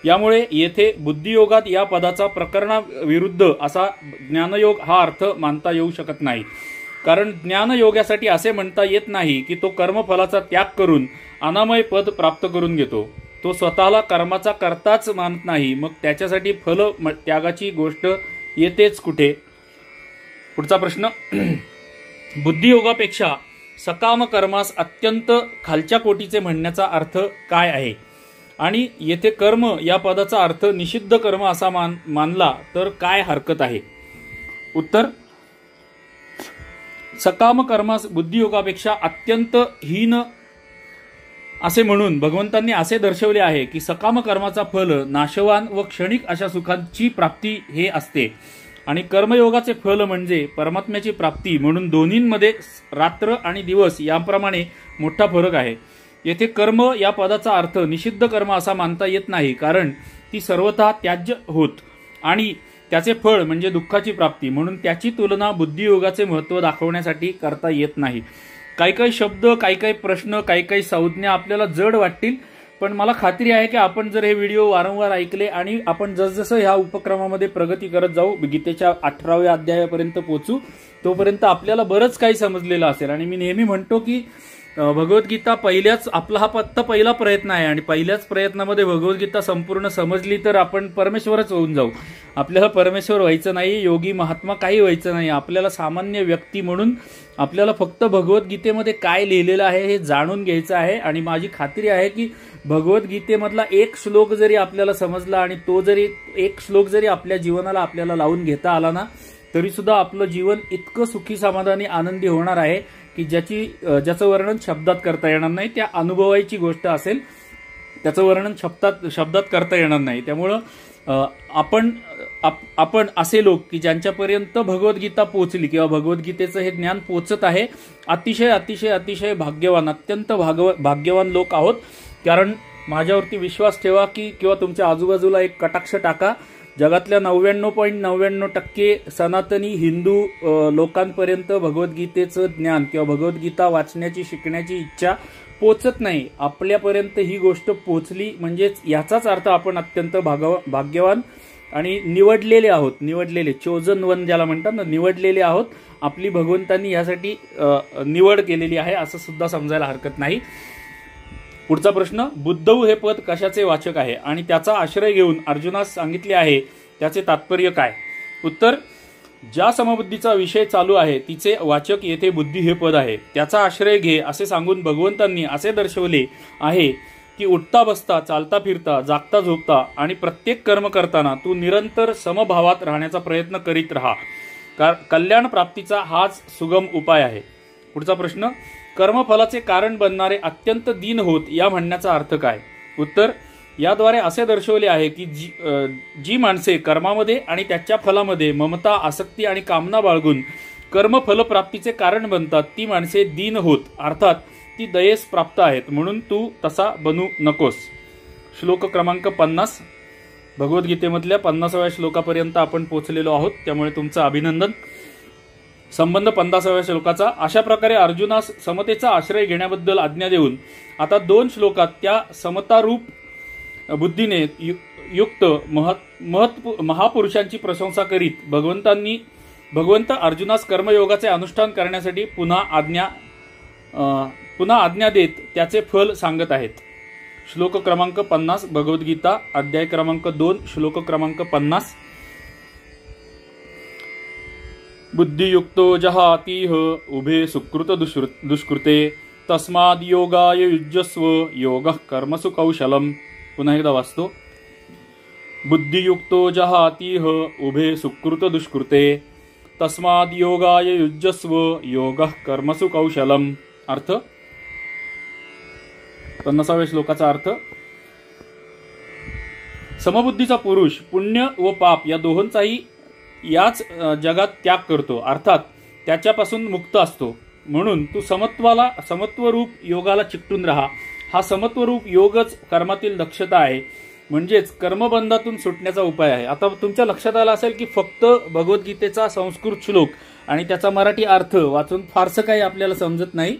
यामुळे येथे बुद्धियोगात या पदाचा प्रकरणाविरुद्ध असा ज्ञानयोग हा अर्थ मानता येऊ शकत नाही. कारण ज्ञानयोगासाठी असे म्हणता येत नाही की तो कर्मफलाचा त्याग करून अनामय पद प्राप्त करून घेतो. तो स्वतःला कर्माचा कर्ताच मानत नाही, मग त्याच्यासाठी फल त्यागाची गोष्ट येतेच कुठे? पुढचा प्रश्न, बुद्धियोगापेक्षा सकाम कर्मास अत्यंत खालच्या कोटीचे म्हणण्याचा अर्थ काय आहे? आणि येथे कर्म या पदाचा अर्थ निषिद्ध कर्म असा मानला तर काय हरकत आहे? उत्तर, सकाम कर्मास बुद्धियोगापेक्षा अत्यंत हीन असे म्हणून भगवंतांनी असे दर्शवले आहे की सकाम कर्माचा फल नाशवान व क्षणिक अशा सुखांची प्राप्ती हे असते आणि कर्मयोगाचे फल म्हणजे परमात्म्याची प्राप्ती. म्हणून दोन्हींमध्ये रात्र आणि दिवस याप्रमाणे मोठा फरक आहे. येथे कर्म या पदाचा अर्थ निषिद्ध कर्म असा मानता येत नाही, कारण ती सर्वथा त्याज्य होत आणि त्याचे फळ म्हणजे दुःखाची प्राप्ती. म्हणून त्याची तुलना बुद्धियोगाचे महत्त्व दाखवण्यासाठी करता येत नाही. काही काही शब्द, काही काही प्रश्न, काही काही संज्ञा आपल्याला जड वाटतील, पण मला खात्री आहे की आपण जर हे व्हिडिओ वारंवार ऐकले आणि आपण जसजसं ह्या उपक्रमामध्ये प्रगती करत जाऊ, गीतेच्या 18व्या अध्यायापर्यंत पोहोचू, तोपर्यंत आपल्याला बरंच काही समजलेलं असेल. आणि मी नेहमी म्हणतो की भगवद्गीता आपला हा फक्त पहिला प्रयत्न आहे आणि पहिल्याच प्रयत्नामध्ये भगवद्गीता संपूर्ण समजली तर आपण परमेश्वरच होऊन जाऊ. आपल्याला परमेश्वर व्हायचं नाही, योगी महात्मा काही व्हायचं नाही. आपल्याला सामान्य व्यक्ती म्हणून आपल्याला फक्त भगवद्गीतेमध्ये काय लिहिलेलं आहे हे जाणून घ्यायचं आहे. आणि माझी खात्री आहे की भगवद्गीतेमधला एक श्लोक जरी आपल्याला समजला आणि तो जरी एक श्लोक जरी आपल्या जीवनाला आपल्याला लावून घेता आला ना, तरी सुद्धा आपलं जीवन इतकं सुखी समाधानी आनंदी होणार आहे की ज्याचं वर्णन शब्दात करता येणार नाही. त्या अनुभवाची गोष्ट असेल, त्याचं वर्णन शब्दात करता येणार नाही. त्यामुळं आपण असे लोक की ज्यांच्यापर्यंत भगवद्गीता पोहोचली किंवा भगवद्गीतेचं हे ज्ञान पोहोचत आहे, अतिशय अतिशय अतिशय भाग्यवान, अत्यंत भाग्यवान लोक आहोत. कारण माझ्यावरती विश्वास ठेवा की किंवा तुमच्या आजूबाजूला एक कटाक्ष टाका, जगातल्या 99.99% सनातनी हिंदू लोकांपर्यंत भगवद्गीतेचं ज्ञान किंवा भगवद्गीता वाचण्याची शिकण्याची इच्छा पोचत नाही. आपल्यापर्यंत ही गोष्ट पोचली म्हणजेच याचाच अर्थ आपण अत्यंत भाग्यवान आणि निवडलेले आहोत. निवडलेले, चोजन वन ज्याला म्हणतात ना, निवडलेले आहोत. आपली भगवंतांनी यासाठी निवड केलेली आहे असं सुद्धा समजायला हरकत नाही. पुढचा प्रश्न, बुद्धऊ हे पद कशाचे वाचक आहे आणि त्याचा आश्रय घेऊन अर्जुनास सांगितले आहे त्याचे तात्पर्य काय? उत्तर, ज्या समबुद्धीचा विषय चालू आहे तिचे वाचक येथे बुद्धी हे पद आहे. त्याचा आश्रय घे असे सांगून भगवंतांनी असे दर्शवले आहे की उठता बसता, चालता फिरता, जागता झोपता आणि प्रत्येक कर्म करताना तू निरंतर समभावात राहण्याचा प्रयत्न करीत राहा. कल्याण प्राप्तीचा हाच सुगम उपाय आहे. पुढचा प्रश्न, कर्मफलाचे कारण बनणारे अत्यंत दीन होत या म्हणण्याचा अर्थ काय? उत्तर, याद्वारे असे दर्शवले आहे की जी माणसे कर्मामध्ये आणि त्याच्या फलामध्ये ममता, आसक्ती आणि कामना बाळगून कर्मफलप्राप्तीचे कारण बनतात ती माणसे दीन होत, अर्थात ती दयेस प्राप्त आहेत. म्हणून तू तसा बनू नकोस. श्लोक क्रमांक 50 भगवद्गीतेमधल्या 50व्या श्लोकापर्यंत आपण पोहोचलेलो आहोत, त्यामुळे तुमचं अभिनंदन. संबंध 50व्या श्लोकाचा. अशा प्रकारे अर्जुनास समतेचा आश्रय घेण्याबद्दल आज्ञा देऊन आता 2 श्लोकात त्या समतारूप बुद्धीने युक्त महापुरुषांची प्रशंसा करीत भगवंत अर्जुनास कर्मयोगाचे अनुष्ठान करण्यासाठी पुन्हा आज्ञा देत त्याचे फल सांगत आहेत. श्लोक क्रमांक 50 भगवद्गीता अध्याय क्रमांक 2 श्लोक क्रमांक 50. बुद्धियुक्तो जहातीह उभे सुकृत दुष्कृते तस्माद योगाय युज्यस्व योगः कर्मसु कौशलम. पुन्हा एकदा वाचतो. बुद्धियुक्तो जहातीह उभे सुकृत दुष्कृते तस्माद योगाय युज्यस्व योगः कर्मसु कौशलम. अर्थ, 50व्या श्लोकाचा अर्थ, समबुद्धीचा पुरुष पुण्य व पाप या दोहोंचाही याच जगात त्याग करतो, अर्थात त्याच्यापासून मुक्त असतो. म्हणून तू समत्वरूप योगाला चिकटून राहा. हा समत्वरूप योगच कर्मातील दक्षता आहे, म्हणजेच कर्मबंधातून सुटण्याचा उपाय आहे. आता तुमच्या लक्षात आलं असेल की फक्त भगवद्गीतेचा संस्कृत श्लोक आणि त्याचा मराठी अर्थ वाचून फारसं काही आपल्याला समजत नाही.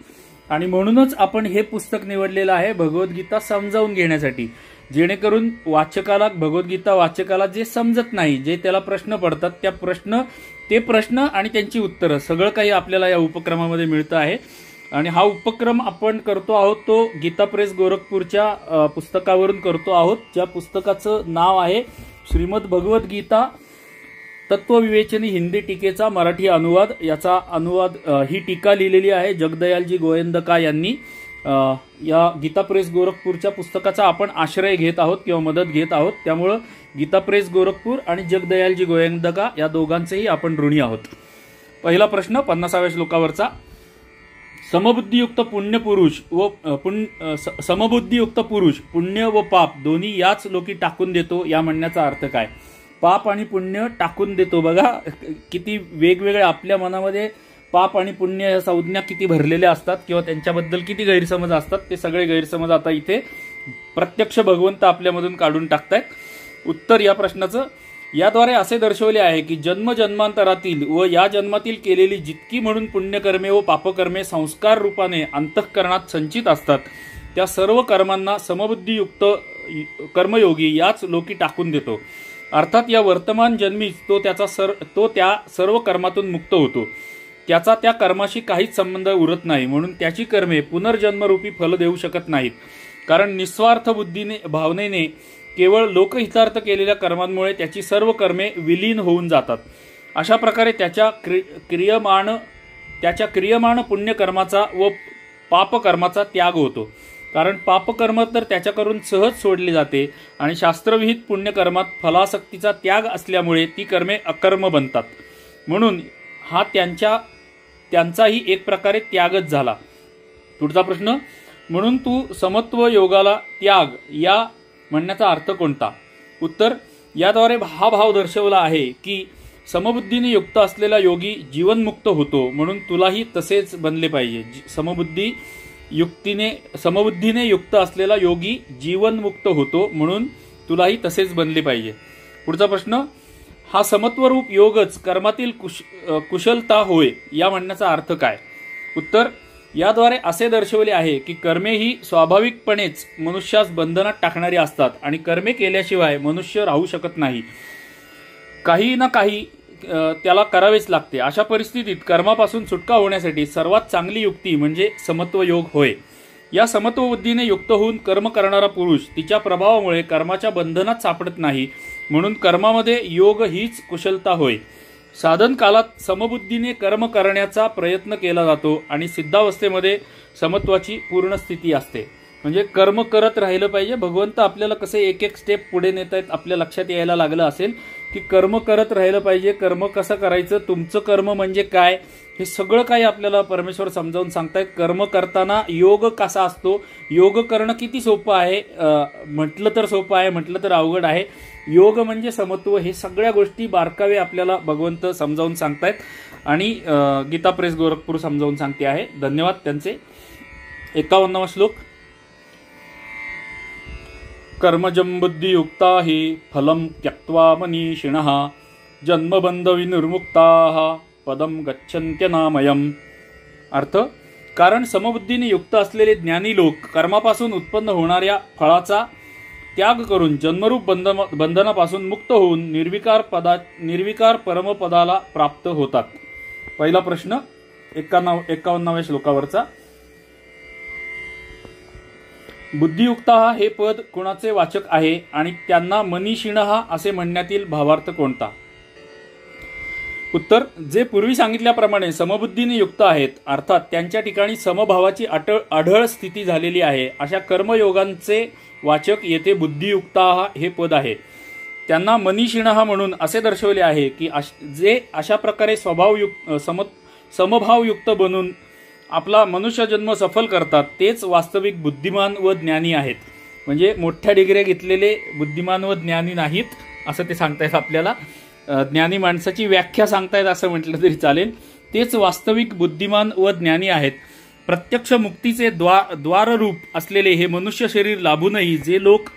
आणि म्हणूनच आपण हे पुस्तक निवडलेलं आहे भगवद्गीता समजावून घेण्यासाठी, जेणेकरून भगवद्गीता वाचकाला जे समजत नाही, जे त्याला प्रश्न पडतात, ते प्रश्न आणि त्यांची उत्तरं सगळं काही आपल्याला या उपक्रमामध्ये मिळतं आहे. आणि हा उपक्रम आपण करतो आहोत तो गीता प्रेस गोरखपूरच्या पुस्तकावरून करतो आहोत, ज्या पुस्तकाचं नाव आहे श्रीमद भगवद्गीता तत्वविवेचनी हिंदी टीकेचा मराठी अनुवाद. याचा अनुवाद ही टीका लिहिलेली आहे जगदयालजी गोयंदका यांनी. या गीता प्रेस गोरखपूरच्या पुस्तकाचा आपण आश्रय घेत आहोत किंवा मदत घेत आहोत. त्यामुळं गीता प्रेस गोरखपूर आणि जगदयालजी गोयंदका या दोघांचेही आपण ऋणी आहोत. पहिला प्रश्न 50व्या श्लोकावरचा, समबुद्धियुक्त पुरुष पुण्य व पाप दोन्ही याच लोकी टाकून देतो या म्हणण्याचा अर्थ काय? पाप आणि पुण्य टाकून देतो. बघा किती वेगवेगळे आपल्या मनामध्ये पाप आणि पुण्य या संज्ञा किती भरलेल्या असतात किंवा त्यांच्याबद्दल किती गैरसमज असतात. ते सगळे गैरसमज आता इथे प्रत्यक्ष भगवंत आपल्यामधून काढून टाकतायत. उत्तर या प्रश्नाचं, याद्वारे असे दर्शवले आहे की जन्मजन्मांतरातील व या जन्मातील केलेली जितकी म्हणून पुण्यकर्मे व पापकर्मे संस्कार रूपाने अंतःकरणात संचित असतात त्या सर्व कर्मांना समबुद्धियुक्त कर्मयोगी याच लोकी टाकून देतो. अर्थात या वर्तमान जन्मीच तो त्या सर्व कर्मातून मुक्त होतो. त्याचा त्या कर्माशी काहीच संबंध उरत नाही, म्हणून त्याची कर्मे पुनर्जन्मरूपी फल देऊ शकत नाहीत. कारण निस्वार्थ बुद्धीने भावनेने केवळ लोकहितार्थ केलेल्या कर्मांमुळे त्याची सर्व कर्मे विलीन होऊन जातात. अशा प्रकारे त्याच्या क्रियमाण पुण्यकर्माचा व पापकर्माचा त्याग होतो. कारण पापकर्म तर त्याच्याकडून सहज सोडले जाते आणि शास्त्रविहित पुण्यकर्मात फलासक्तीचा त्याग असल्यामुळे ती कर्मे अकर्म बनतात. म्हणून हा त्यांचाही एक प्रकारे त्यागच झाला. पुढचा प्रश्न, म्हणून तू समत्व योगाला त्याग या म्हणण्याचा अर्थ कोणता? उत्तर, याद्वारे हा भाव दर्शवला आहे की समबुद्धीने युक्त असलेला योगी जीवनमुक्त होतो, म्हणून तुलाही तसेच बनले पाहिजे. समबुद्धीने युक्त असलेला योगी जीवनमुक्त होतो, म्हणून तुलाही तसेच बनले पाहिजे. पुढचा प्रश्न, हा समत्वरूप योगच कर्मातील कुशलता होय या म्हणण्याचा अर्थ काय? उत्तर, याद्वारे असे दर्शवले आहे की कर्मे ही स्वाभाविकपणेच मनुष्यास बंधनात टाकणारी असतात आणि कर्मे केल्याशिवाय मनुष्य राहू शकत नाही. काही ना काही त्याला करावेच लागते. अशा परिस्थितीत कर्मापासून सुटका होण्यासाठी सर्वात चांगली युक्ती म्हणजे समत्व योग होय. या समत्व बुद्धीने युक्त होऊन कर्म करणारा पुरुष तिच्या प्रभावामुळे कर्माच्या बंधनात सापडत नाही, म्हणून कर्मामध्ये योग हीच कुशलता होय. साधन कालात समबुद्धीने कर्म करण्याचा प्रयत्न केला जातो आणि सिद्धावस्थेमध्ये समत्वाची पूर्ण स्थिती असते. म्हणजे कर्म करत राहिलं पाहिजे. भगवंत आपल्याला कसे एक एक स्टेप पुढे नेत आहेत आपल्या लक्षात यायला लागलं असेल की कर्म करत राहिलं पाहिजे. कर्म कसं करायचं, तुमचं कर्म म्हणजे काय, हे सगळं काही आपल्याला परमेश्वर समजावून सांगतायत. कर्म करताना योग कसा असतो, योग करणं किती सोपं आहे, म्हटलं तर सोपं आहे, म्हटलं तर अवघड आहे. योग म्हणजे समत्व, हे सगळ्या गोष्टी बारकावे आपल्याला भगवंत समजावून सांगतायत आणि गीता प्रेस गोरखपूर समजावून सांगते आहे. धन्यवाद त्यांचे. 51वा श्लोक, कर्मजं बुद्धियुक्ता हि फलं त्यक्त्वा मनीषिणः जन्मबंध विनिर्मुक्ताः पदम गच्छन्त्यनामयम्. अर्थ, कारण समबुद्धीने युक्त असलेले ज्ञानी लोक कर्मापासून उत्पन्न होणाऱ्या फळाचा त्याग करून जन्मरूप बंधनापासून मुक्त होऊन निर्विकार परमपदाला प्राप्त होतात. पहिला प्रश्न 51व्या श्लोकावरचा, बुद्धियुक्ता हे पद कुणाचे वाचक आहे आणि त्यांना मनीषिणः असे म्हणण्यातील भावार्थ कोणता? उत्तर, जे पूर्वी सांगितल्याप्रमाणे समबुद्धीने युक्त आहेत, अर्थात त्यांच्या ठिकाणी समभावाची आढळ स्थिती झालेली आहे, अशा कर्मयोगांचे वाचक येथे बुद्धियुक्ता हे पद आहे. त्यांना मनीषिणः म्हणून असे दर्शवले आहे की जे अशा प्रकारे समभावयुक्त बनून आपला मनुष्य जन्म सफल करतात तेच वास्तविक बुद्धिमान व ज्ञानी आहेत. म्हणजे मोठ्या डिग्र्या घेतलेले बुद्धिमान व ज्ञानी नाहीत असं ते सांगतायत आपल्याला. ज्ञानी माणसाची व्याख्या सांगतायत असं म्हटलं तरी चालेल. तेच वास्तविक बुद्धिमान व ज्ञानी आहेत. प्रत्यक्ष मुक्तीचे द्वाररूप असलेले हे मनुष्य शरीर लाभूनही जे लोक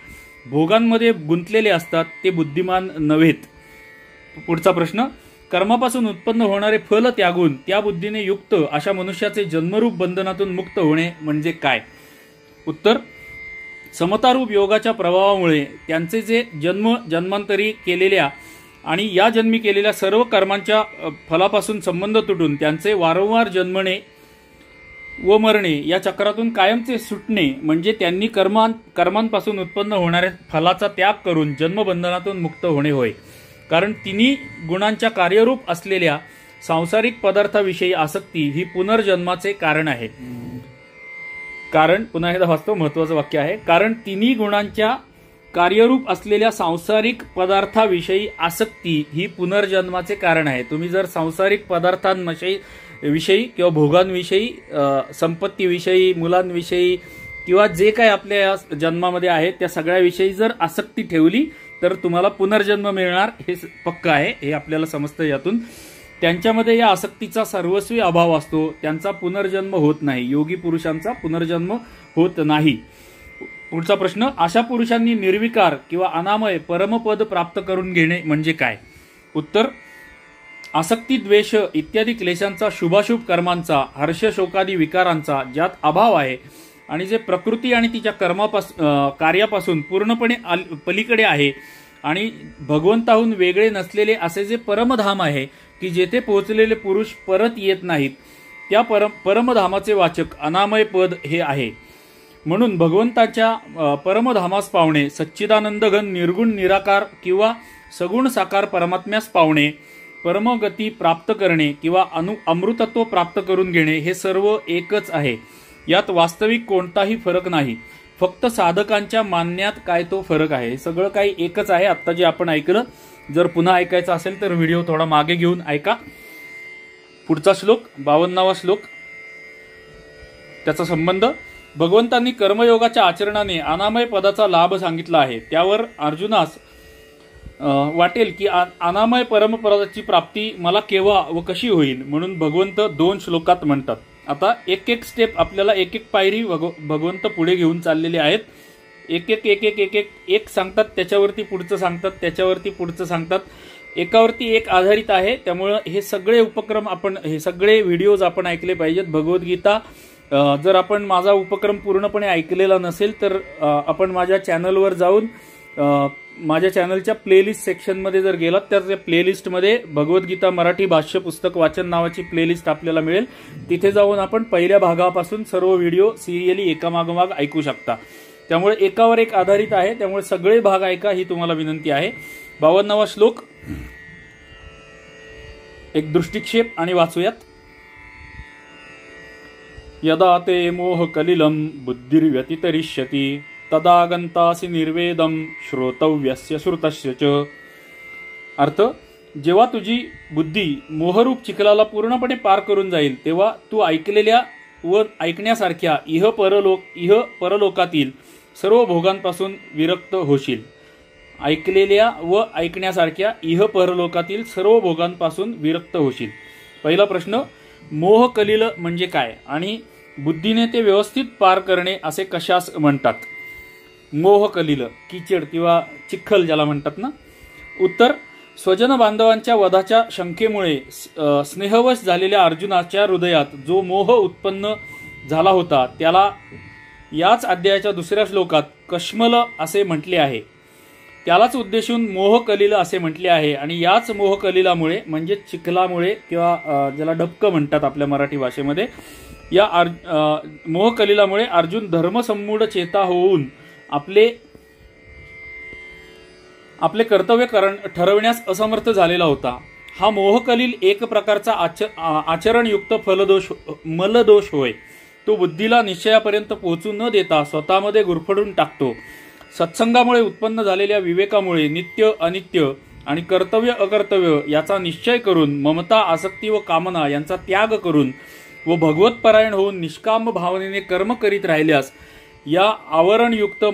भोगांमध्ये गुंतलेले असतात ते बुद्धिमान नव्हेत. पुढचा प्रश्न, कर्मापासून उत्पन्न होणारे फल त्यागून त्या बुद्धीने युक्त अशा मनुष्याचे जन्मरूप बंधनातून मुक्त होणे म्हणजे काय? उत्तर, समतारूप योगाच्या प्रभावामुळे त्यांचे जे जन्मांतरी केलेल्या आणि या जन्मी केलेल्या सर्व कर्मांच्या फलापासून संबंध तुटून त्यांचे वारंवार जन्मणे व मरणे या चक्रातून कायमचे सुटणे म्हणजे त्यांनी कर्मांपासून उत्पन्न होणाऱ्या फलाचा त्याग करून जन्मबंधनातून मुक्त होणे होय. कारण तिन्ही गुणांच्या कार्यरूप असलेल्या सांसारिक पदार्थाविषयी आसक्ती ही पुनर्जन्माचे कारण आहे. कारण, पुन्हा एकदा वाचतो, महत्वाचं वाक्य आहे, कारण तिन्ही गुणांच्या कार्यरूप असलेल्या सांसारिक पदार्थाविषयी आसक्ती ही पुनर्जन्माचे कारण आहे. तुम्ही जर सांसारिक पदार्थांविषयी किंवा भोगांविषयी, संपत्तीविषयी, मुलांविषयी किंवा जे काही आपल्या जन्मामध्ये आहे त्या सगळ्याविषयी जर आसक्ती ठेवली तर तुम्हाला पुनर्जन्म मिळणार हे पक्क आहे. हे आपल्याला समजतं यातून. त्यांच्यामध्ये या आसक्तीचा सर्वस्वी अभाव असतो. त्यांचा पुनर्जन्म होत नाही. योगी पुरुषांचा पुनर्जन्म होत नाही. पुढचा प्रश्न, अशा पुरुषांनी निर्विकार किंवा अनामय परमपद प्राप्त करून घेणे म्हणजे काय? उत्तर, आसक्ती, द्वेष इत्यादी क्लेशांचा, शुभाशुभ कर्मांचा, हर्ष शोकादी विकारांचा ज्यात अभाव आहे आणि जे प्रकृती आणि तिच्या कार्यापासून पूर्णपणे पलीकडे आहे आणि भगवंताहून वेगळे नसलेले असे जे परमधाम आहे की जेथे पोहोचलेले पुरुष परत येत नाहीत, त्या परमधामाचे वाचक अनामय पद हे आहे. म्हणून भगवंताच्या परमधामास पावणे, सच्चिदानंद घन निर्गुण निराकार किंवा सगुण साकार परमात्म्यास पावणे, परमगती प्राप्त करणे किंवा अमृतत्व प्राप्त करून घेणे हे सर्व एकच आहे. यात वास्तविक कोणताही फरक नाही. फक्त साधकांच्या मानण्यात काय तो फरक आहे. सगळं काही एकच आहे. आत्ता जे आपण ऐकलं, जर पुन्हा ऐकायचं असेल तर व्हिडिओ थोडा मागे घेऊन ऐका. पुढचा श्लोक 52वा श्लोक, त्याचा संबंध. भगवंतांनी कर्मयोगाच्या आचरणाने अनामय पदाचा लाभ सांगितला आहे. त्यावर अर्जुनास वाटेल की अनामय परमपदाची प्राप्ती मला केव्हा व कशी होईल, म्हणून भगवंत 2 श्लोकात म्हणतात. आता एक एक स्टेप आपल्याला, एक एक पायरी भगवंत पुढे घेऊन चाललेले आहेत. एक एक एक एक एक एक एक सांगतात, त्याच्यावरती पुढचं सांगतात, त्याच्यावरती पुढचं सांगतात. एकावरती एक आधारित आहे. त्यामुळं हे सगळे उपक्रम आपण, हे सगळे व्हिडिओज आपण ऐकले पाहिजेत. भगवद्गीता जर आपण माझा उपक्रम पूर्णपणे ऐकलेला नसेल तर आपण माझ्या चॅनलवर जाऊन माझ्या चॅनलच्या प्लेलिस्ट सेक्शनमध्ये जर गेलात तर त्या प्लेलिस्टमध्ये भगवद्गीता मराठी भाष्य पुस्तक वाचन नावाची प्लेलिस्ट आपल्याला मिळेल. तिथे जाऊन आपण पहिल्या भागापासून सर्व व्हिडिओ सिरियली एकामागोमाग ऐकू शकता. त्यामुळे एकावर एक आधारित आहे. त्यामुळे सगळे भाग ऐका ही तुम्हाला विनंती आहे. 52वा श्लोक एक दृष्टिक्षेप आणि वाचूयात. यदा ते मोह कलिलम बुद्धिर्व्यतितरिष्यति तदा गंतासी निर्वेदम श्रोतव्यस्य श्रुतस्य च. अर्थ, जेव्हा तुझी बुद्धी मोहरूप चिखलाला पूर्णपणे पार करून जाईल तेव्हा तू ऐकलेल्या व ऐकण्यासारख्या इह परलोकातील सर्व भोगांपासून विरक्त होशील. ऐकलेल्या व ऐकण्यासारख्या इह परलोकातील सर्व भोगांपासून विरक्त होशील. पहिला प्रश्न, मोह कलिल म्हणजे काय आणि बुद्धीने ते व्यवस्थित पार करणे असे कशास म्हणतात? मोह कलिल, किचड किंवा चिखल ज्याला म्हणतात ना. उत्तर, स्वजन बांधवांच्या वधाच्या शंकेमुळे स्नेहवश झालेल्या अर्जुनाच्या हृदयात जो मोह उत्पन्न झाला होता त्याला याच अध्यायाच्या 2ऱ्या श्लोकात कश्मल असे म्हटले आहे. त्यालाच उद्देशून मोह कलिल असे म्हटले आहे. आणि याच मोह कलिलामुळे म्हणजे चिखलामुळे किंवा ज्याला डबकं म्हणतात आपल्या मराठी भाषेमध्ये, या मोह कलिलामुळे अर्जुन धर्मसम्मूढ चेता होऊन आपले कर्तव्य ठरवण्यास असमर्थ झालेला होता. हा मोहकलील एक प्रकारचा आचरणयुक्त मलदोष होय. तो बुद्धीला निश्चयापर्यंत पोहोचू न देता स्वतःमध्ये गुरफडून टाकतो. सत्संगामुळे उत्पन्न झालेल्या विवेकामुळे नित्य अनित्य आणि कर्तव्य अकर्तव्य याचा निश्चय करून ममता आसक्ती व कामना यांचा त्याग करून व भगवतपरायण होऊन निष्काम भावनेने कर्म करीत राहिल्यास या आवरणयुक्त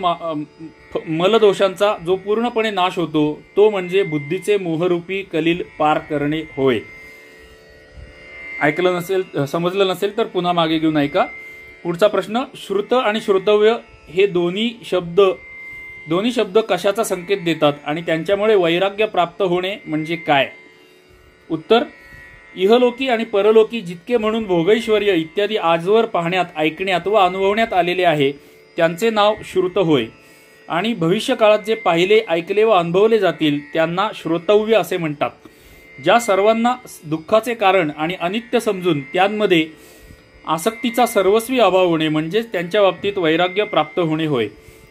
मलदोषांचा जो पूर्णपणे नाश होतो तो म्हणजे बुद्धीचे मोहरूपी कलील पार करणे होय. ऐकलं नसेल, समजलं नसेल तर पुन्हा मागे घेऊन ऐका. पुढचा प्रश्न, श्रुत आणि श्रोतव्य हे दोन्ही शब्द कशाचा संकेत देतात आणि त्यांच्यामुळे वैराग्य प्राप्त होणे म्हणजे काय? उत्तर, इहलोकी आणि परलोकी जितके म्हणून भोगैश्वर्य इत्यादी आजवर पाहण्यात, ऐकण्यात व अनुभवण्यात आलेले आहे त्यांचे नाव श्रुत होय. आणि भविष्य काळात जे पाहिले, ऐकले व अनुभवले जातील त्यांना श्रोतव्य असे म्हणतात. ज्या सर्वांना दुःखाचे कारण आणि अनित्य समजून त्यांमध्ये आसक्तीचा सर्वस्वी अभाव होणे म्हणजेच त्यांच्या बाबतीत वैराग्य प्राप्त होणे होय.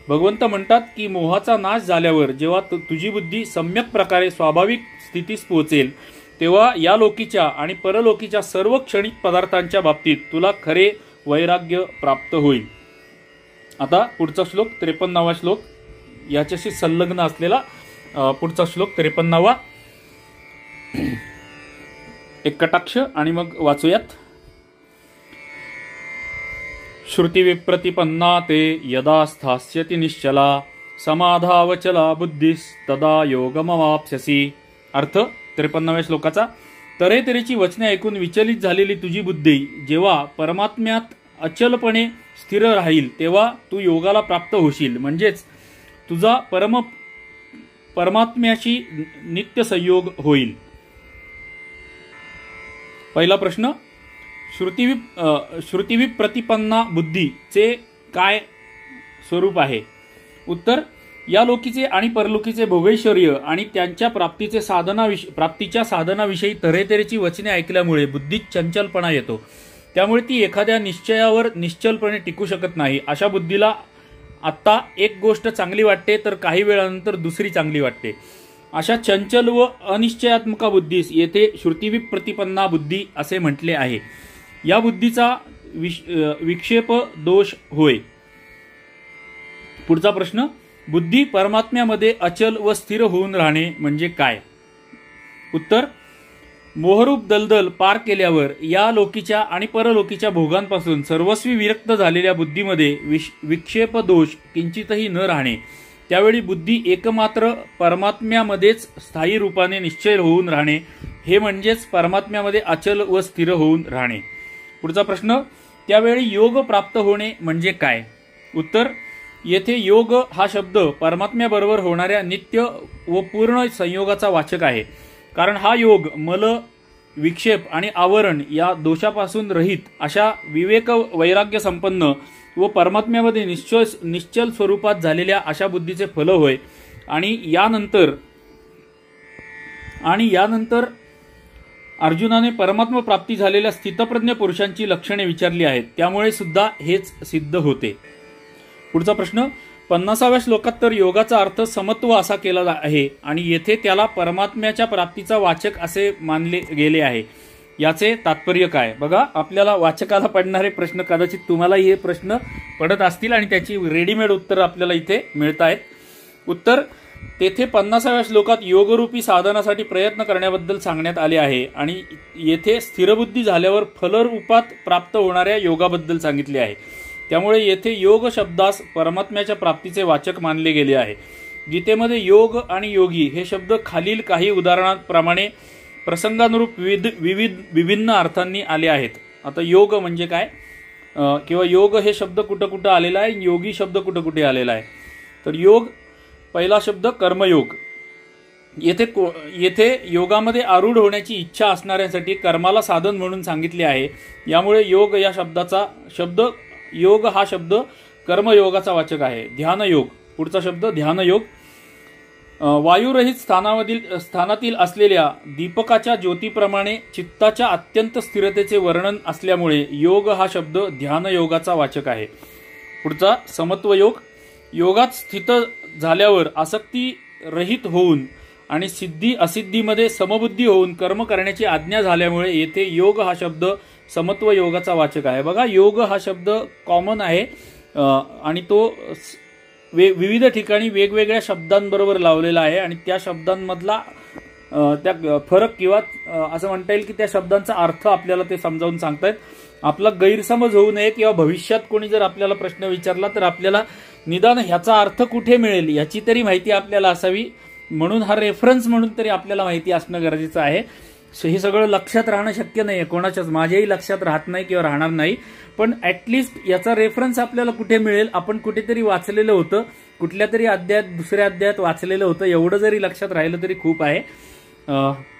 भगवंत म्हणतात की मोहाचा नाश झाल्यावर जेव्हा तुझी बुद्धी सम्यक प्रकारे स्वाभाविक स्थितीस पोहोचेल तेव्हा या लोकीच्या आणि परलोकीच्या सर्व क्षणिक पदार्थांच्या बाबतीत तुला खरे वैराग्य प्राप्त होईल. आता पुढचा श्लोक 53वा श्लोक, याच्याशी संलग्न असलेला पुढचा श्लोक 53वा. एक कटाक्ष आणि मग वाचूयात. श्रुती विप्रतिपन्ना ते यदा स्थास्यति निश्चला समाधावचला बुद्धिस्तदा योगमवाप्स्यसि. अर्थ 53व्या श्लोकाचा, तऱ्हेतऱ्हेची वचने ऐकून विचलित झालेली तुझी बुद्धी जेव्हा परमात्म्यात अचलपणे स्थिर राहील तेव्हा तू योगाला प्राप्त होशील म्हणजेच तुझा परमात्म्याशी नित्य संयोग होईल. पहिला प्रश्न, श्रुतिविप्रतिपन्ना बुद्धीचे काय स्वरूप आहे? उत्तर, या लोकीचे आणि परलोकीचे भोगैश्वर्य आणि त्यांच्या प्राप्तीच्या साधनाविषयी तऱ्हेतऱ्हेची वचने ऐकल्यामुळे बुद्धीत चंचलपणा येतो. त्यामुळे ती एखाद्या निश्चयावर निश्चलपणे टिकू शकत नाही. अशा बुद्धीला आत्ता एक गोष्ट चांगली वाटते तर काही वेळानंतर दुसरी चांगली वाटते. अशा चंचल व अनिश्चयात्मक बुद्धीस येथे श्रुतिविप्रतिपन्ना बुद्धी असे म्हटले आहे. या बुद्धीचा विक्षेप दोष होय. पुढचा प्रश्न, बुद्धी परमात्म्यामध्ये अचल व स्थिर होऊन राहणे म्हणजे काय? उत्तर, मोहरूप दलदल पार केल्यावर या लोकीच्या आणि परलोकीच्या भोगांपासून सर्वस्वी विरक्त झालेल्या बुद्धीमध्ये विक्षेप दोष किंचितही न राहणे. त्यावेळी बुद्धी एकमात्र परमात्म्यामध्येच स्थायी रूपाने निश्चय होऊन राहणे, हे म्हणजेच परमात्म्यामध्ये अचल व स्थिर होऊन राहणे. पुढचा प्रश्न, त्यावेळी योग प्राप्त होणे म्हणजे काय? उत्तर, येथे योग हा शब्द परमात्म्याबरोबर होणाऱ्या नित्य व पूर्ण संयोगाचा वाचक आहे. कारण हा योग मल, विक्षेप आणि आवरण या दोषापासून रहित अशा विवेक वैराग्य संपन्न व परमात्म्यामध्ये निश्चल स्वरूपात झालेल्या अशा बुद्धीचे फल होय. आणि यानंतर अर्जुनाने परमात्मा प्राप्ती झालेल्या स्थितप्रज्ञ पुरुषांची लक्षणे विचारली आहेत. त्यामुळे सुद्धा हेच सिद्ध होते. पुढचा प्रश्न, 50व्या श्लोकात तर योगाचा अर्थ समत्व असा केला आहे आणि येथे त्याला परमात्म्याच्या प्राप्तीचा वाचक असे मानले गेले आहे. याचे तात्पर्य काय? बघा, आपल्याला वाचकाला पडणारे प्रश्न कदाचित तुम्हालाही हे प्रश्न पडत असतील आणि त्याची रेडीमेड उत्तर आपल्याला इथे मिळत आहेत. उत्तर, तेथे 50व्या श्लोकात योगरूपी साधनासाठी प्रयत्न करण्याबद्दल सांगण्यात आले आहे आणि येथे स्थिरबुद्धी झाल्यावर फलरूपात प्राप्त होणाऱ्या योगाबद्दल सांगितले आहे. त्यामुळे येथे योग शब्दास परमात्म्याच्या प्राप्तीचे वाचक मानले गेले आहे. गीतेमध्ये योग आणि योगी हे शब्द खालील काही उदाहरणांप्रमाणे प्रसंगानुरूप विभिन्न अर्थांनी आले आहेत. आता योग म्हणजे काय किंवा योग हे शब्द कुठं कुठं आलेला आहे, योगी शब्द कुठं कुठे आलेला आहे. तर योग, पहिला शब्द कर्मयोग. येथे योगामध्ये आरूढ होण्याची इच्छा असणाऱ्यांसाठी कर्माला साधन म्हणून सांगितले आहे. यामुळे योग या योग हा शब्द कर्मयोगाचा वाचक आहे. ध्यानयोग, पुढचा शब्द ध्यानयोग. वायुरहित स्थानातील असलेल्या दीपकाच्या ज्योतीप्रमाणे चित्ताच्या अत्यंत स्थिरतेचे वर्णन असल्यामुळे योग हा शब्द ध्यानयोगाचा वाचक आहे. पुढचा समत्वयोग. योगात स्थित झाल्यावर आसक्ती रहित होऊन आणि सिद्धी असिद्धीमध्ये समबुद्धी होऊन कर्म करण्याची आज्ञा झाल्यामुळे येथे योग हा शब्द समत्व योगाचा वाचक आहे. बघा, योग हा शब्द कॉमन आहे आणि तो विविध ठिकाणी वेगवेगळ्या शब्दांबरोबर लावलेला आहे आणि त्या शब्दांमधला त्या फरक किंवा असं म्हणता येईल की त्या शब्दांचा अर्थ आपल्याला ते समजावून सांगतायत. आपला गैरसमज होऊ नये किंवा भविष्यात कोणी जर आपल्याला प्रश्न विचारला तर आपल्याला निदान ह्याचा अर्थ कुठे मिळेल याची तरी माहिती आपल्याला असावी. म्हणून हा रेफरन्स म्हणून तरी आपल्याला माहिती असणं गरजेचं आहे. हे सगळं लक्षात राहणं शक्य नाही, कोणाच्याच माझ्याही लक्षात राहत नाही किंवा राहणार नाही. पण ऍटलिस्ट याचा रेफरन्स आपल्याला कुठे मिळेल, आपण कुठेतरी वाचलेलं होतं, कुठल्या तरी अध्यायात, दुसऱ्या अध्यायात वाचलेलं होतं, एवढं जरी लक्षात राहिलं तरी खूप आहे.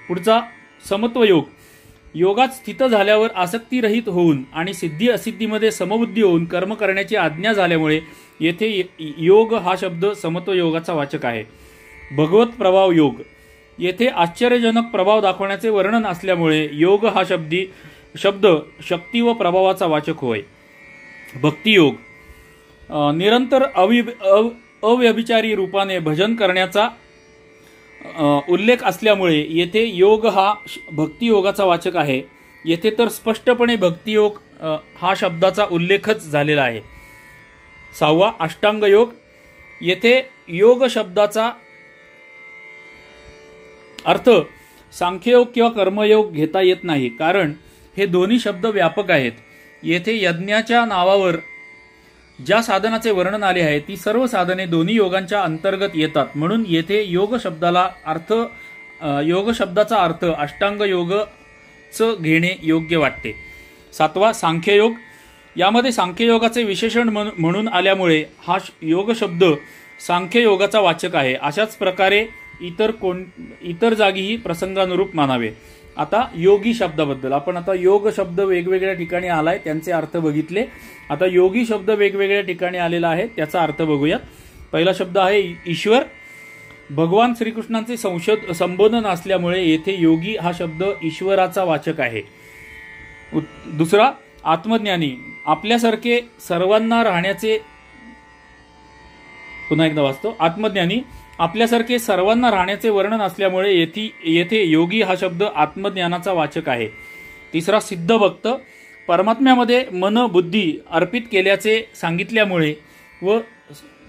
पुढचा समत्वयोग. योगात स्थित झाल्यावर आसक्तीरहित होऊन आणि सिद्धी असिद्धीमध्ये समबुद्धी होऊन कर्म करण्याची आज्ञा झाल्यामुळे येथे योग हा शब्द समत्वयोगाचा वाचक आहे. भगवत प्रभाव योग. येथे आश्चर्यजनक प्रभाव दाखवण्याचे वर्णन असल्यामुळे योग हा शब्द शक्ती व प्रभावाचा वाचक होय. भक्तियोग. निरंतर अव्यभिचारी रूपाने भजन करण्याचा उल्लेख असल्यामुळे येथे योग हा भक्तियोगाचा वाचक आहे. येथे तर स्पष्टपणे भक्तियोग हा शब्दाचा उल्लेखच झालेला आहे. 6वा अष्टांग योग. येथे योग शब्दाचा अर्थ सांख्ययोग किंवा कर्मयोग घेता येत नाही, कारण हे दोन्ही शब्द व्यापक आहेत. येथे यज्ञाच्या नावावर ज्या साधनाचे वर्णन आले आहे ती सर्व साधने दोन्ही योगांच्या अंतर्गत येतात. म्हणून येथे योग शब्दाचा अर्थ अष्टांग योगच घेणे योग्य वाटते. 7वा सांख्ययोग. यामध्ये सांख्ययोगाचे विशेषण म्हणून आल्यामुळे हा योग शब्द सांख्ययोगाचा वाचक आहे. अशाच प्रकारे इतर जागीही प्रसंगानुरूप मानावे. आता योगी शब्दाबद्दल आपण आता योग शब्द वेगवेगळ्या ठिकाणी आलाय, त्यांचे अर्थ बघितले. आता योगी शब्द वेगवेगळ्या ठिकाणी आलेला आहे, त्याचा अर्थ बघूयात. पहिला शब्द आहे ईश्वर. भगवान श्रीकृष्णांचे संबोधन असल्यामुळे येथे योगी हा शब्द ईश्वराचा वाचक आहे. दुसरा आत्मज्ञानी. आपल्यासारखे सर्वांना राहण्याचे, पुन्हा एकदा वाचतो, आत्मज्ञानी आपल्यासारखे सर्वांना राहण्याचे वर्णन असल्यामुळे येथे योगी हा शब्द आत्मज्ञानाचा वाचक आहे. तिसरा सिद्धभक्त. परमात्म्यामध्ये मन बुद्धी अर्पित केल्याचे सांगितल्यामुळे व